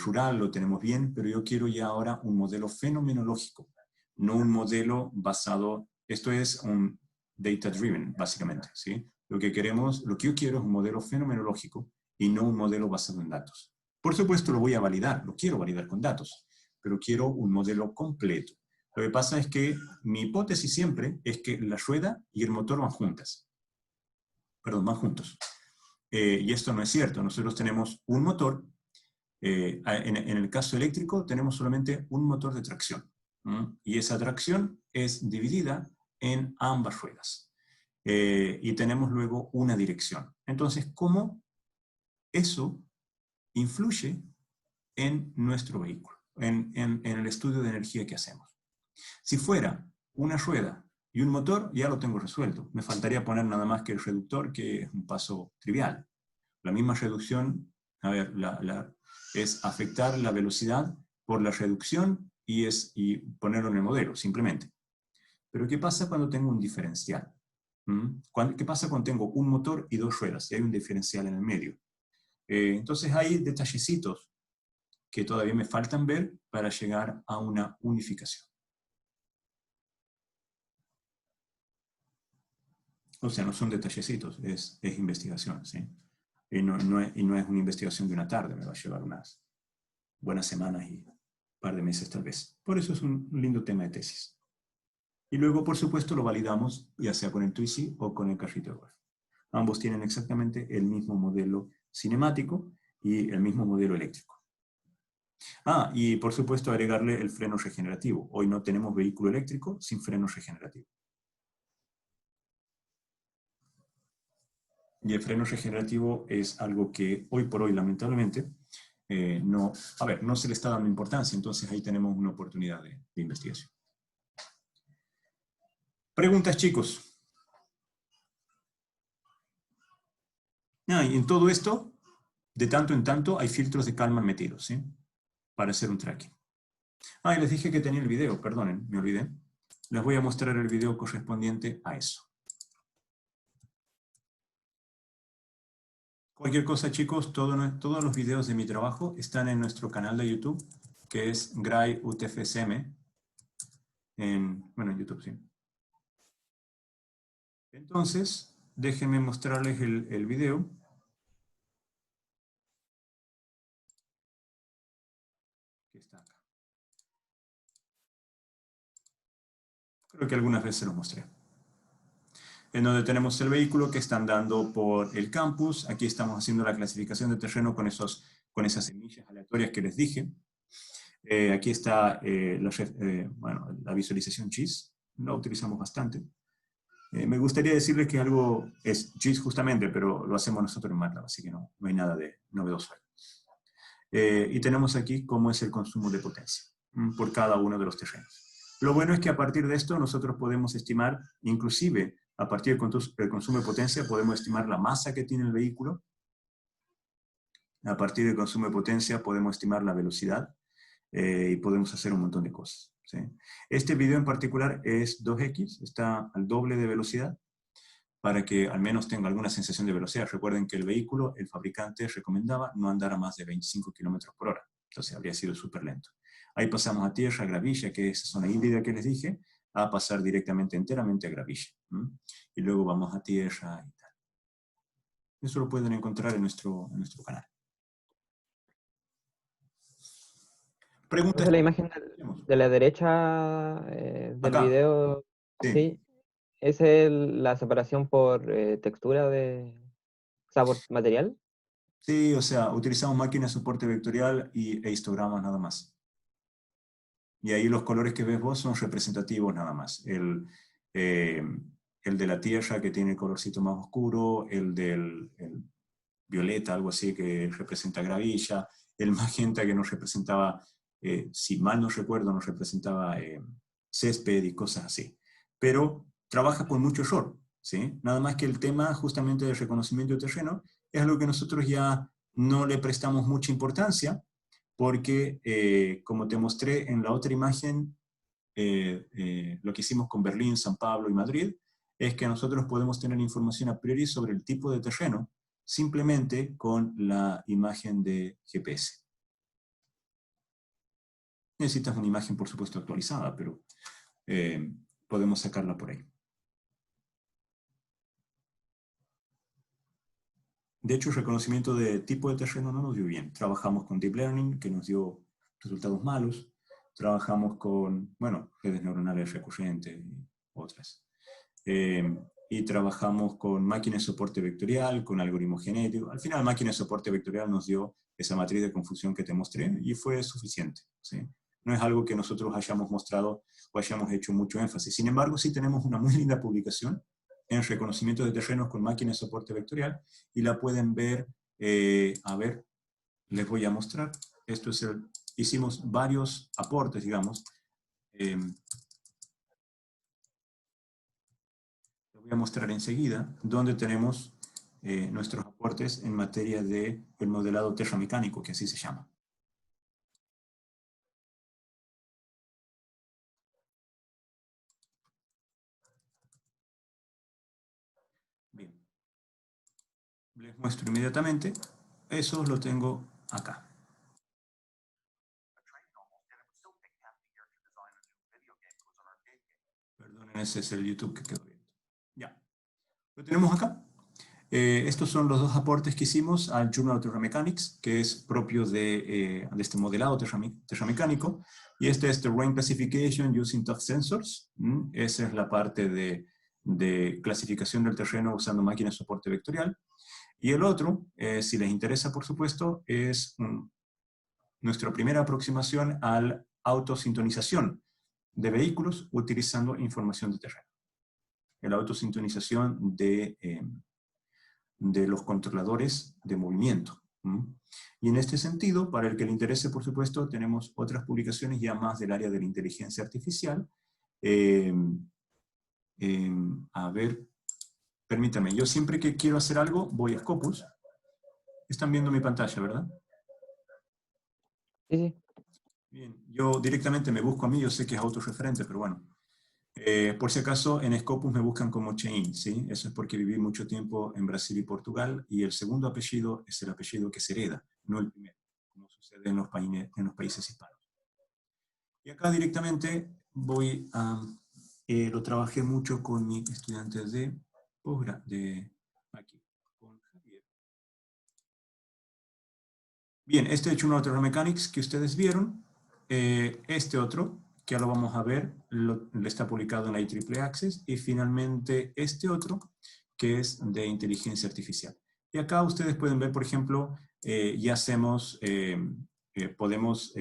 rural lo tenemos bien, pero yo quiero ya ahora un modelo fenomenológico, no un modelo basado, esto es un data driven, básicamente, ¿sí? Lo que queremos, lo que yo quiero es un modelo fenomenológico y no un modelo basado en datos. Por supuesto lo voy a validar, lo quiero validar con datos, pero quiero un modelo completo. Lo que pasa es que mi hipótesis siempre es que la rueda y el motor van juntas. Perdón, van juntos. Y esto no es cierto. Nosotros tenemos un motor. En el caso eléctrico tenemos solamente un motor de tracción. Y esa tracción es dividida en ambas ruedas. Y tenemos luego una dirección. Entonces, ¿cómo eso influye en nuestro vehículo, en el estudio de energía que hacemos? Si fuera una rueda y un motor, ya lo tengo resuelto. Me faltaría poner nada más que el reductor, que es un paso trivial. La misma reducción, a ver, es afectar la velocidad por la reducción y ponerlo en el modelo, simplemente. Pero ¿qué pasa cuando tengo un diferencial? ¿Qué pasa cuando tengo un motor y dos ruedas y hay un diferencial en el medio? Entonces hay detallecitos que todavía me faltan ver para llegar a una unificación. O sea, no son detallecitos, es investigación, ¿sí? Y no es una investigación de una tarde, me va a llevar unas buenas semanas y un par de meses tal vez. Por eso es un lindo tema de tesis. Y luego, por supuesto, lo validamos ya sea con el Twizy o con el carrito de golf. Ambos tienen exactamente el mismo modelo cinemático y el mismo modelo eléctrico. Ah, y por supuesto agregarle el freno regenerativo. Hoy no tenemos vehículo eléctrico sin freno regenerativo. Y el freno regenerativo es algo que hoy por hoy, lamentablemente, no se le está dando importancia. Entonces ahí tenemos una oportunidad de investigación. Preguntas, chicos. Y en todo esto, de tanto en tanto, hay filtros de Kalman metidos, ¿sí? Para hacer un tracking. Y les dije que tenía el video, perdonen, me olvidé. Les voy a mostrar el video correspondiente a eso. Cualquier cosa, chicos, todos los videos de mi trabajo están en nuestro canal de YouTube, que es Gray UTFSM, en YouTube, sí. Entonces, déjenme mostrarles el video. Que está acá. Creo que algunas veces lo mostré. En donde tenemos el vehículo que está andando por el campus. Aquí estamos haciendo la clasificación de terreno con esas semillas aleatorias que les dije. Aquí está la visualización GIS. La utilizamos bastante. Me gustaría decirles que algo es GIS justamente, pero lo hacemos nosotros en MATLAB, así que no hay nada de novedoso. Y tenemos aquí cómo es el consumo de potencia por cada uno de los terrenos. Lo bueno es que a partir de esto nosotros podemos estimar, inclusive a partir del consumo de potencia, podemos estimar la masa que tiene el vehículo. A partir del consumo de potencia podemos estimar la velocidad y podemos hacer un montón de cosas, ¿sí? Este video en particular es 2X, está al doble de velocidad, para que al menos tenga alguna sensación de velocidad. Recuerden que el vehículo, el fabricante recomendaba no andar a más de 25 km por hora, entonces habría sido súper lento. Ahí pasamos a tierra, a gravilla, que es esa zona híbrida que les dije, a pasar directamente enteramente a gravilla. Y luego vamos a tierra y tal. Eso lo pueden encontrar en nuestro canal. Preguntas. Entonces, la imagen de la derecha del Acá. video, sí, esa es la separación por textura o sea, por material. Sí, o sea, utilizamos máquinas de soporte vectorial e histogramas nada más. Y ahí los colores que ves vos son representativos nada más. El de la tierra que tiene el colorcito más oscuro, el violeta, algo así que representa gravilla, el magenta que nos representaba, si mal no recuerdo, nos representaba césped y cosas así. Pero trabaja con mucho error, ¿sí? Nada más que el tema justamente del reconocimiento de terreno es algo que nosotros ya no le prestamos mucha importancia, porque como te mostré en la otra imagen, lo que hicimos con Berlín, San Pablo y Madrid, es que nosotros podemos tener información a priori sobre el tipo de terreno simplemente con la imagen de GPS. Necesitas una imagen, por supuesto, actualizada, pero podemos sacarla por ahí. De hecho, el reconocimiento de tipo de terreno no nos dio bien. Trabajamos con Deep Learning, que nos dio resultados malos. Trabajamos con, redes neuronales recurrentes y otras. Y trabajamos con máquinas de soporte vectorial, con algoritmos genéticos. Al final, máquina de soporte vectorial nos dio esa matriz de confusión que te mostré y fue suficiente, ¿sí? No es algo que nosotros hayamos mostrado o hayamos hecho mucho énfasis. Sin embargo, sí tenemos una muy linda publicación en reconocimiento de terrenos con máquinas de soporte vectorial y la pueden ver, a ver, les voy a mostrar. Esto es hicimos varios aportes, digamos. Lo voy a mostrar enseguida, donde tenemos nuestros aportes en materia del modelado terramecánico, que así se llama. Bien. Les muestro inmediatamente. Eso lo tengo acá. Perdonen, ese es el YouTube que quedó abierto. Ya. Lo tenemos acá. Estos son los dos aportes que hicimos al Journal of Terramechanics, que es propio de este modelado terramecánico. Y este es Terrain Classification Using Touch Sensors. Esa es la parte de clasificación del terreno usando máquinas de soporte vectorial. Y el otro, si les interesa, por supuesto, es nuestra primera aproximación a la autosintonización de vehículos utilizando información de terreno. La autosintonización de los controladores de movimiento. Y en este sentido, para el que le interese, por supuesto, tenemos otras publicaciones ya más del área de la inteligencia artificial. A ver, permítame, yo siempre que quiero hacer algo, voy a Scopus. Están viendo mi pantalla, ¿verdad? Sí, sí. Bien, yo directamente me busco a mí, yo sé que es autorreferente, pero bueno. Por si acaso, en Scopus me buscan como Chain, ¿sí? Eso es porque viví mucho tiempo en Brasil y Portugal, y el segundo apellido es el apellido que se hereda, no el primero, como sucede en los países hispanos. Y acá directamente voy a... lo trabajé mucho con mis estudiantes de posgrado, aquí, con Javier. Bien, este hecho un Auto Mechanics que ustedes vieron. Este otro, que ya lo vamos a ver, está publicado en la IEEE Access, y finalmente este otro, que es de inteligencia artificial. Y acá ustedes pueden ver, por ejemplo, ya podemos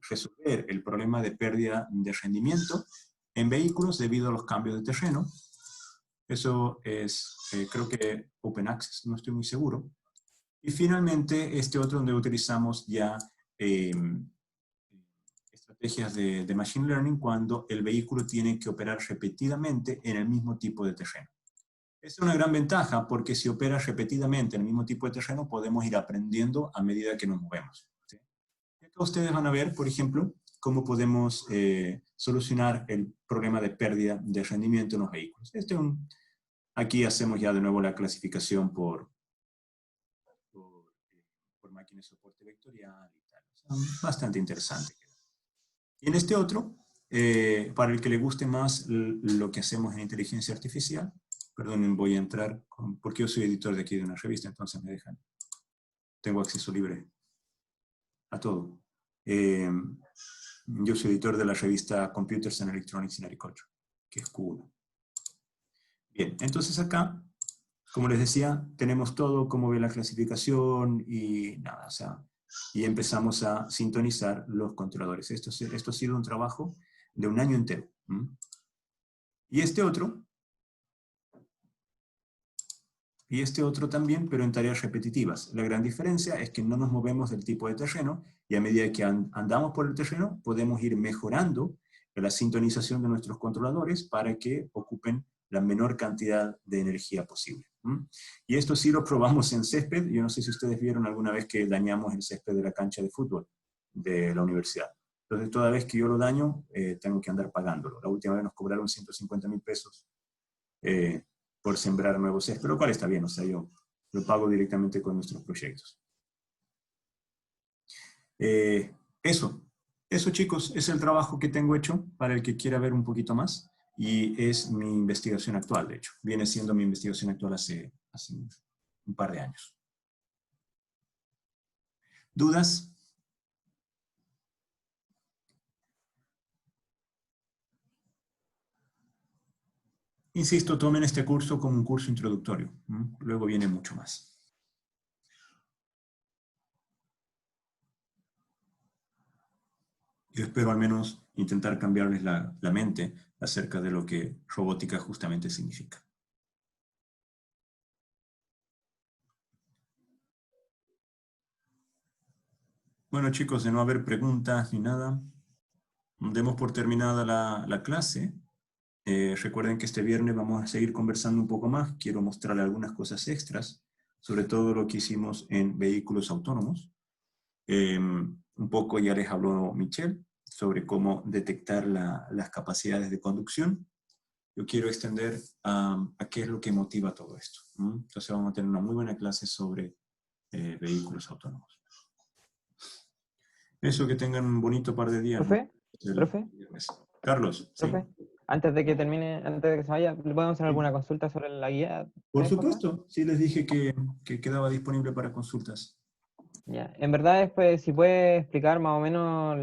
resolver el problema de pérdida de rendimiento en vehículos debido a los cambios de terreno. Eso es, creo que Open Access, no estoy muy seguro. Y finalmente, este otro donde utilizamos ya estrategias de Machine Learning cuando el vehículo tiene que operar repetidamente en el mismo tipo de terreno. Esta es una gran ventaja porque si opera repetidamente en el mismo tipo de terreno podemos ir aprendiendo a medida que nos movemos, ¿sí? Y acá ustedes van a ver, por ejemplo, cómo podemos solucionar el problema de pérdida de rendimiento en los vehículos. Aquí hacemos ya de nuevo la clasificación por máquina de soporte vectorial y tal. O sea, bastante interesante. Y en este otro, para el que le guste más lo que hacemos en inteligencia artificial, perdonen, voy a entrar, porque yo soy editor de aquí de una revista, entonces me dejan, tengo acceso libre a todo. Yo soy editor de la revista Computers and Electronics in Agriculture, que es Q1. Bien, entonces acá, como les decía, tenemos todo, cómo ve la clasificación y nada, o sea, y empezamos a sintonizar los controladores. Esto ha sido un trabajo de un año entero. Y este otro también, pero en tareas repetitivas. La gran diferencia es que no nos movemos del tipo de terreno, y a medida que andamos por el terreno, podemos ir mejorando la sintonización de nuestros controladores para que ocupen la menor cantidad de energía posible. Y esto sí lo probamos en césped. Yo no sé si ustedes vieron alguna vez que dañamos el césped de la cancha de fútbol de la universidad. Entonces, toda vez que yo lo daño, tengo que andar pagándolo. La última vez nos cobraron 150.000 pesos por sembrar nuevos césped, lo cual está bien, o sea, yo lo pago directamente con nuestros proyectos. Eso chicos, es el trabajo que tengo hecho para el que quiera ver un poquito más. Y es mi investigación actual, de hecho. Viene siendo mi investigación actual hace un par de años. ¿Dudas? Insisto, tomen este curso como un curso introductorio. Luego viene mucho más. Yo espero al menos intentar cambiarles la mente acerca de lo que robótica justamente significa. Bueno chicos, de no haber preguntas ni nada, demos por terminada la clase. Recuerden que este viernes vamos a seguir conversando un poco más. Quiero mostrarles algunas cosas extras, sobre todo lo que hicimos en vehículos autónomos. Un poco ya les habló Michelle sobre cómo detectar las capacidades de conducción. Yo quiero extender a qué es lo que motiva todo esto. Entonces vamos a tener una muy buena clase sobre vehículos autónomos. Eso, que tengan un bonito par de días. ¿Profe? ¿No? ¿Profe? Carlos, ¿Profe? ¿sí? Antes de que termine, antes de que se vaya, ¿le podemos hacer alguna consulta sobre la guía? Por supuesto, sí les dije que quedaba disponible para consultas. Ya. En verdad, después, si puede explicar más o menos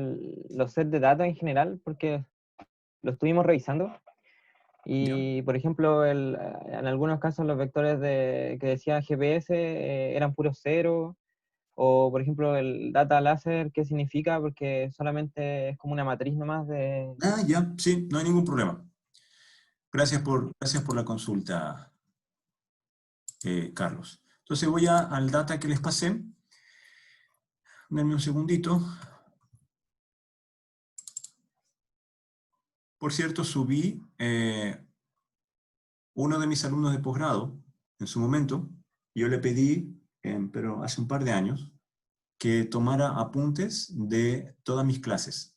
los sets de datos en general, porque lo estuvimos revisando. Y, por ejemplo, en algunos casos los vectores que decía GPS eran puros ceros, O, por ejemplo, el data láser, ¿qué significa? Porque solamente es como una matriz nomás de... Ah, ya, sí, no hay ningún problema. Gracias por la consulta, Carlos. Entonces voy al data que les pasé. Denme un segundito. Por cierto, subí uno de mis alumnos de posgrado en su momento. Yo le pedí, pero hace un par de años, que tomara apuntes de todas mis clases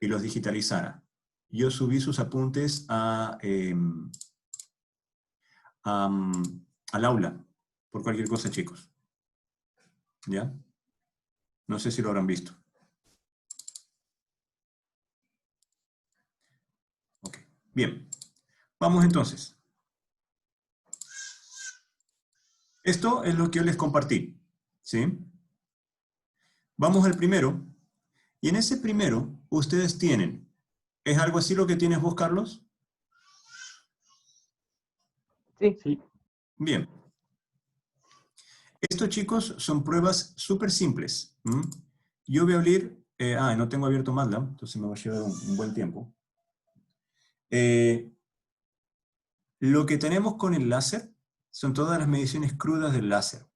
y los digitalizara. Yo subí sus apuntes al aula, por cualquier cosa, chicos. ¿Ya? No sé si lo habrán visto. Ok, bien. Vamos entonces. Esto es lo que yo les compartí, ¿sí? Vamos al primero. Y en ese primero, ustedes tienen, ¿es algo así lo que tienes vos, Carlos? Sí. Sí. Bien. Estos, chicos, son pruebas súper simples. Yo voy a abrir, no tengo abierto MATLAB, entonces me va a llevar un buen tiempo. Lo que tenemos con el láser son todas las mediciones crudas del láser.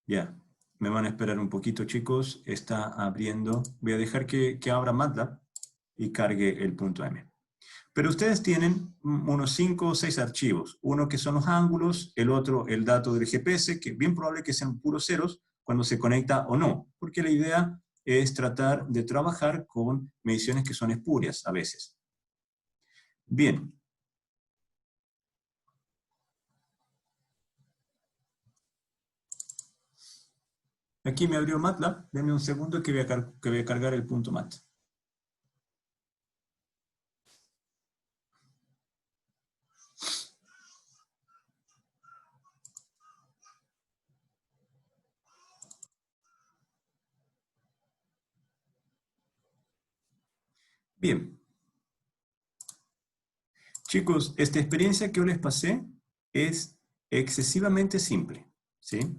Ya, me van a esperar un poquito, chicos. Está abriendo. Voy a dejar que abra MATLAB y cargue el punto M. Pero ustedes tienen unos 5 o 6 archivos. Uno que son los ángulos, el otro el dato del GPS, que es bien probable que sean puros ceros cuando se conecta o no. Porque la idea es tratar de trabajar con mediciones que son espurias a veces. Bien. Aquí me abrió MATLAB. Denme un segundo que voy a cargar el punto mat. Bien. Chicos, esta experiencia que yo les pasé es excesivamente simple, ¿sí?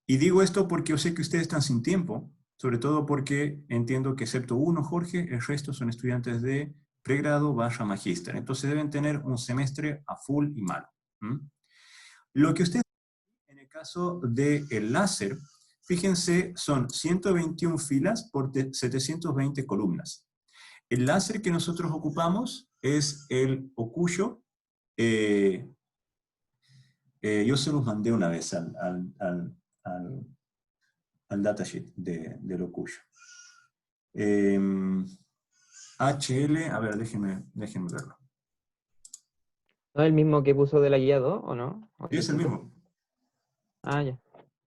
Y digo esto porque yo sé que ustedes están sin tiempo, sobre todo porque entiendo que excepto uno, Jorge, el resto son estudiantes de pregrado / magíster. Entonces deben tener un semestre a full y malo. Lo que ustedes, en el caso del láser, fíjense, son 121 filas por 720 columnas. El láser que nosotros ocupamos es el Ocuyo. Yo se los mandé una vez al datasheet del Ocuyo. HL, a ver, déjenme verlo. ¿No es el mismo que puso de la guía 2 o no? ¿O Sí, es el distinto? mismo. Ah, ya.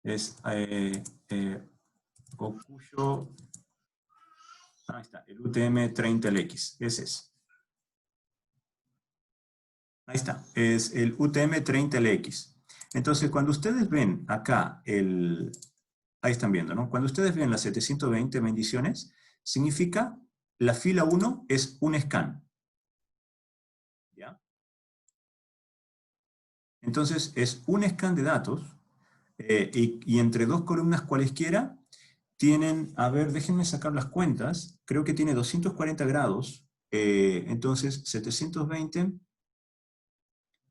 Es Ocuyo. Ahí está, el UTM 30LX. Ese es. Ahí está, es el UTM 30LX. Entonces, cuando ustedes ven acá ahí están viendo, ¿no? Cuando ustedes ven las 720 mediciones, significa la fila 1 es un scan. ¿Ya? Entonces, es un scan de datos y entre dos columnas cualesquiera tienen, a ver, déjenme sacar las cuentas, creo que tiene 240 grados, entonces 720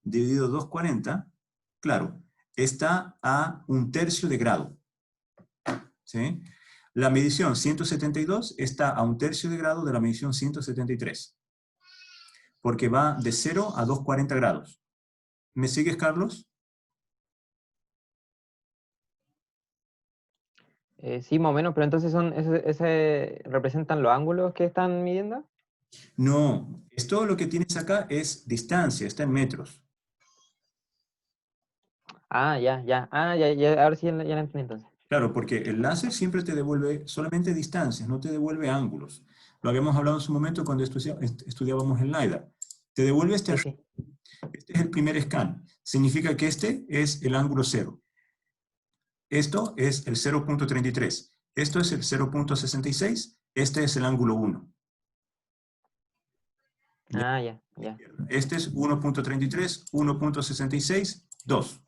dividido 240, claro, está a 1/3 de grado. ¿Sí? La medición 172 está a 1/3 de grado de la medición 173. Porque va de 0 a 240 grados. ¿Me sigues, Carlos? Sí, más o menos, pero entonces representan los ángulos que están midiendo. No, todo lo que tienes acá es distancia, está en metros. Ah, ya, ya. Ah, ya, ya, ahora sí ya la entendí entonces. Claro, porque el láser siempre te devuelve solamente distancias, no te devuelve ángulos. Lo habíamos hablado en su momento cuando estudiábamos el LiDAR. Te devuelve Sí, sí. Este es el primer scan. Significa que este es el ángulo 0. Esto es el 0.33. Esto es el 0.66. Este es el ángulo 1. Ah, ya, ya. Este es 1.33, 1.66 2.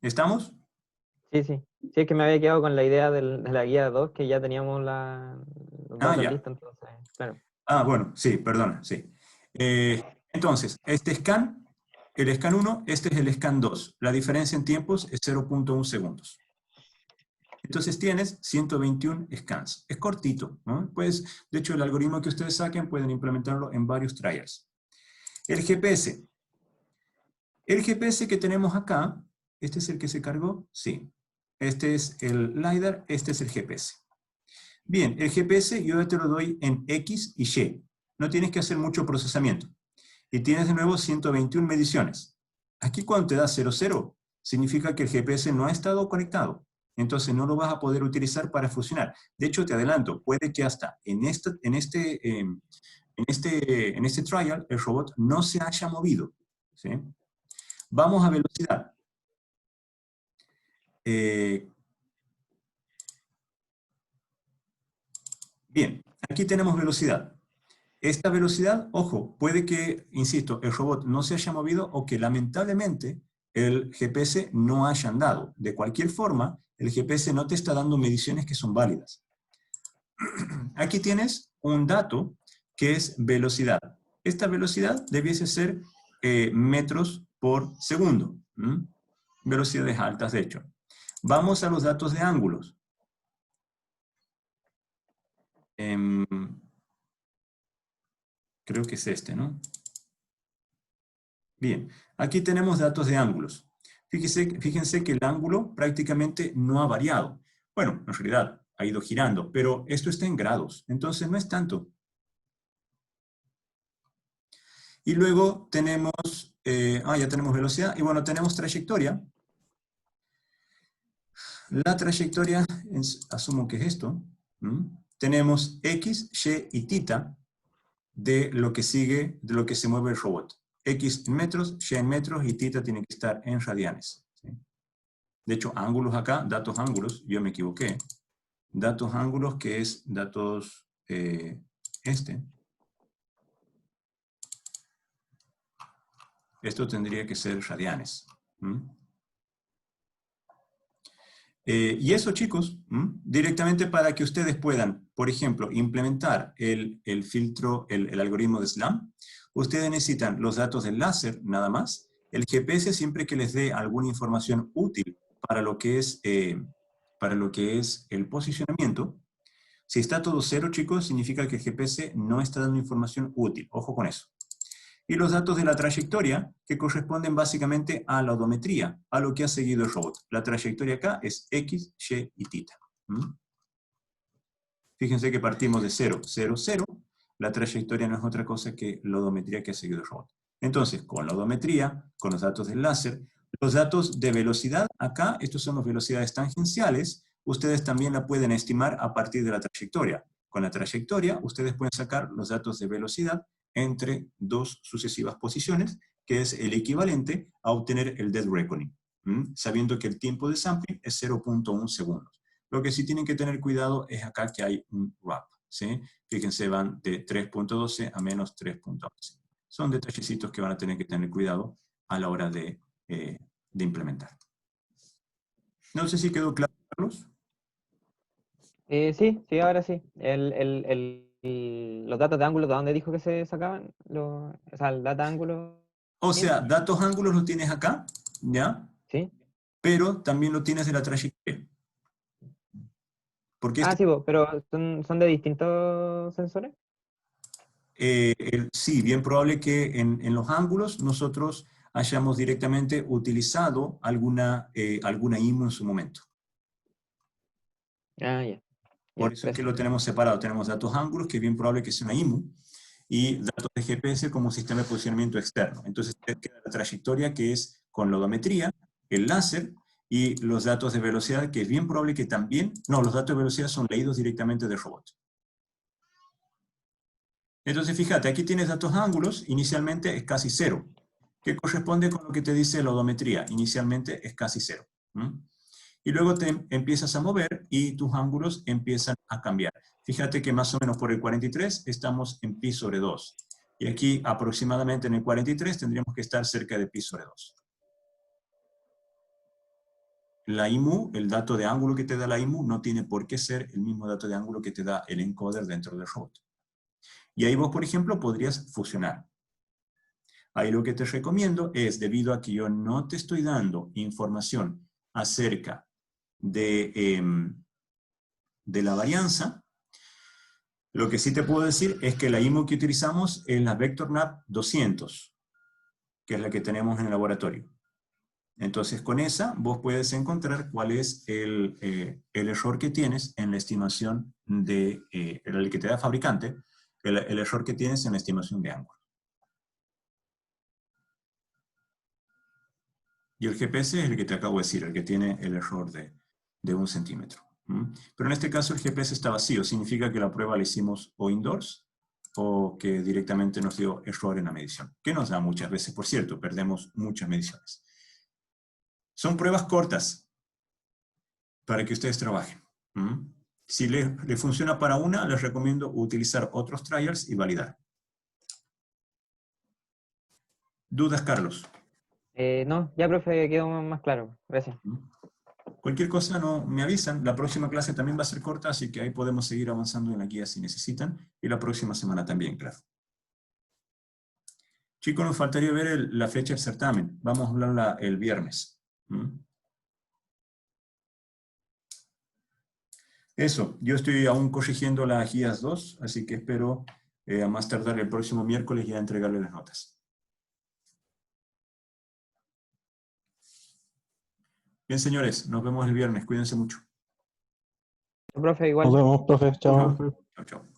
¿Estamos? Sí, sí. Sí, es que me había quedado con la idea de la guía 2, que ya teníamos los datos Ya. listos, entonces, claro. Bueno, sí, perdona, sí. Entonces, este scan, el scan 1, este es el scan 2. La diferencia en tiempos es 0.1 segundos. Entonces tienes 121 scans. Es cortito, ¿no? Pues, de hecho, el algoritmo que ustedes saquen pueden implementarlo en varios trials. El GPS. El GPS que tenemos acá, ¿este es el que se cargó? Sí. Este es el LiDAR, este es el GPS. Bien, el GPS yo ya te lo doy en X y Y. No tienes que hacer mucho procesamiento. Y tienes de nuevo 121 mediciones. Aquí cuando te da 00, significa que el GPS no ha estado conectado. Entonces no lo vas a poder utilizar para fusionar. De hecho, te adelanto, puede que hasta en este trial el robot no se haya movido. ¿Sí? Vamos a velocidad. Bien, aquí tenemos velocidad. Esta velocidad, ojo, puede que, insisto, el robot no se haya movido o que lamentablemente el GPS no haya andado. De cualquier forma, el GPS no te está dando mediciones que son válidas. Aquí tienes un dato que es velocidad. Esta velocidad debiese ser metros por segundo. Velocidades altas, de hecho. Vamos a los datos de ángulos. Creo que es este, ¿no? Bien, aquí tenemos datos de ángulos. Fíjense que el ángulo prácticamente no ha variado. Bueno, en realidad ha ido girando, pero esto está en grados, entonces no es tanto. Y luego tenemos, ya tenemos velocidad, y bueno, tenemos trayectoria. La trayectoria, asumo que es esto. Tenemos X, Y y θ de lo que sigue, de lo que se mueve el robot. X en metros, Y en metros y θ tiene que estar en radianes. ¿Sí? De hecho, ángulos acá, datos ángulos, yo me equivoqué. Datos ángulos que es datos Esto tendría que ser radianes. Y eso, chicos, directamente para que ustedes puedan, por ejemplo, implementar el filtro, el algoritmo de SLAM, ustedes necesitan los datos del láser, nada más, el GPS siempre que les dé alguna información útil para lo que es el posicionamiento. Si está todo cero, chicos, significa que el GPS no está dando información útil. Ojo con eso. Y los datos de la trayectoria, que corresponden básicamente a la odometría, a lo que ha seguido el robot. La trayectoria acá es X, Y y θ. Fíjense que partimos de 0, 0, 0. La trayectoria no es otra cosa que la odometría que ha seguido el robot. Entonces, con la odometría, con los datos del láser, los datos de velocidad, acá, estos son las velocidades tangenciales, ustedes también la pueden estimar a partir de la trayectoria. Con la trayectoria, ustedes pueden sacar los datos de velocidad entre dos sucesivas posiciones, que es el equivalente a obtener el dead reckoning, sabiendo que el tiempo de sampling es 0.1 segundos. Lo que sí tienen que tener cuidado es acá que hay un wrap, ¿sí? Fíjense, van de 3.12 a menos 3.11. Son detallecitos que van a tener que tener cuidado a la hora de implementar. No sé si quedó claro, Carlos. Sí, ahora sí. Los datos de ángulo, ¿de dónde dijo que se sacaban? O sea, el data ángulo. O sea, datos ángulos lo tienes acá, ¿ya? Sí. Pero también lo tienes de la trayectoria. Porque Sí, pero ¿son de distintos sensores? sí, bien probable que en los ángulos nosotros hayamos directamente utilizado alguna IMU en su momento. Ya. Por eso es que lo tenemos separado. Tenemos datos ángulos, que es bien probable que sea una IMU, y datos de GPS como sistema de posicionamiento externo. Entonces queda la trayectoria, que es con la odometría, el láser, y los datos de velocidad, que es bien probable que también... No, los datos de velocidad son leídos directamente del robot. Entonces, fíjate, aquí tienes datos ángulos, inicialmente es casi cero, que corresponde con lo que te dice la odometría, inicialmente es casi cero. Y luego te empiezas a mover y tus ángulos empiezan a cambiar. Fíjate que más o menos por el 43 estamos en pi sobre 2. Y aquí aproximadamente en el 43 tendríamos que estar cerca de pi sobre 2. La IMU, el dato de ángulo que te da la IMU, no tiene por qué ser el mismo dato de ángulo que te da el encoder dentro del robot. Y ahí vos, por ejemplo, podrías fusionar. Ahí lo que te recomiendo es, debido a que yo no te estoy dando información acerca de la varianza, lo que sí te puedo decir es que la IMU que utilizamos es la VectorNav 200, que es la que tenemos en el laboratorio. Entonces, con esa, vos puedes encontrar cuál es el error que tienes en la estimación de, el que te da el fabricante, el error que tienes en la estimación de ángulo. Y el GPS es el que te acabo de decir, el que tiene el error de 1 centímetro. Pero en este caso el GPS está vacío, significa que la prueba la hicimos o indoors, o que directamente nos dio error en la medición, que nos da muchas veces, por cierto, perdemos muchas mediciones. Son pruebas cortas para que ustedes trabajen. Si le funciona para una, les recomiendo utilizar otros trials y validar. ¿Dudas, Carlos? No, ya, profe, quedó más claro. Gracias. Cualquier cosa no me avisan. La próxima clase también va a ser corta, así que ahí podemos seguir avanzando en la guía si necesitan. Y la próxima semana también, claro. Chicos, nos faltaría ver la fecha del certamen. Vamos a hablarla el viernes. Eso, yo estoy aún corrigiendo las guías 2, así que espero a más tardar el próximo miércoles ya entregarle las notas. Bien, señores, nos vemos el viernes. Cuídense mucho. Profe, igual. Nos vemos, profe. Chao. Chao, chao.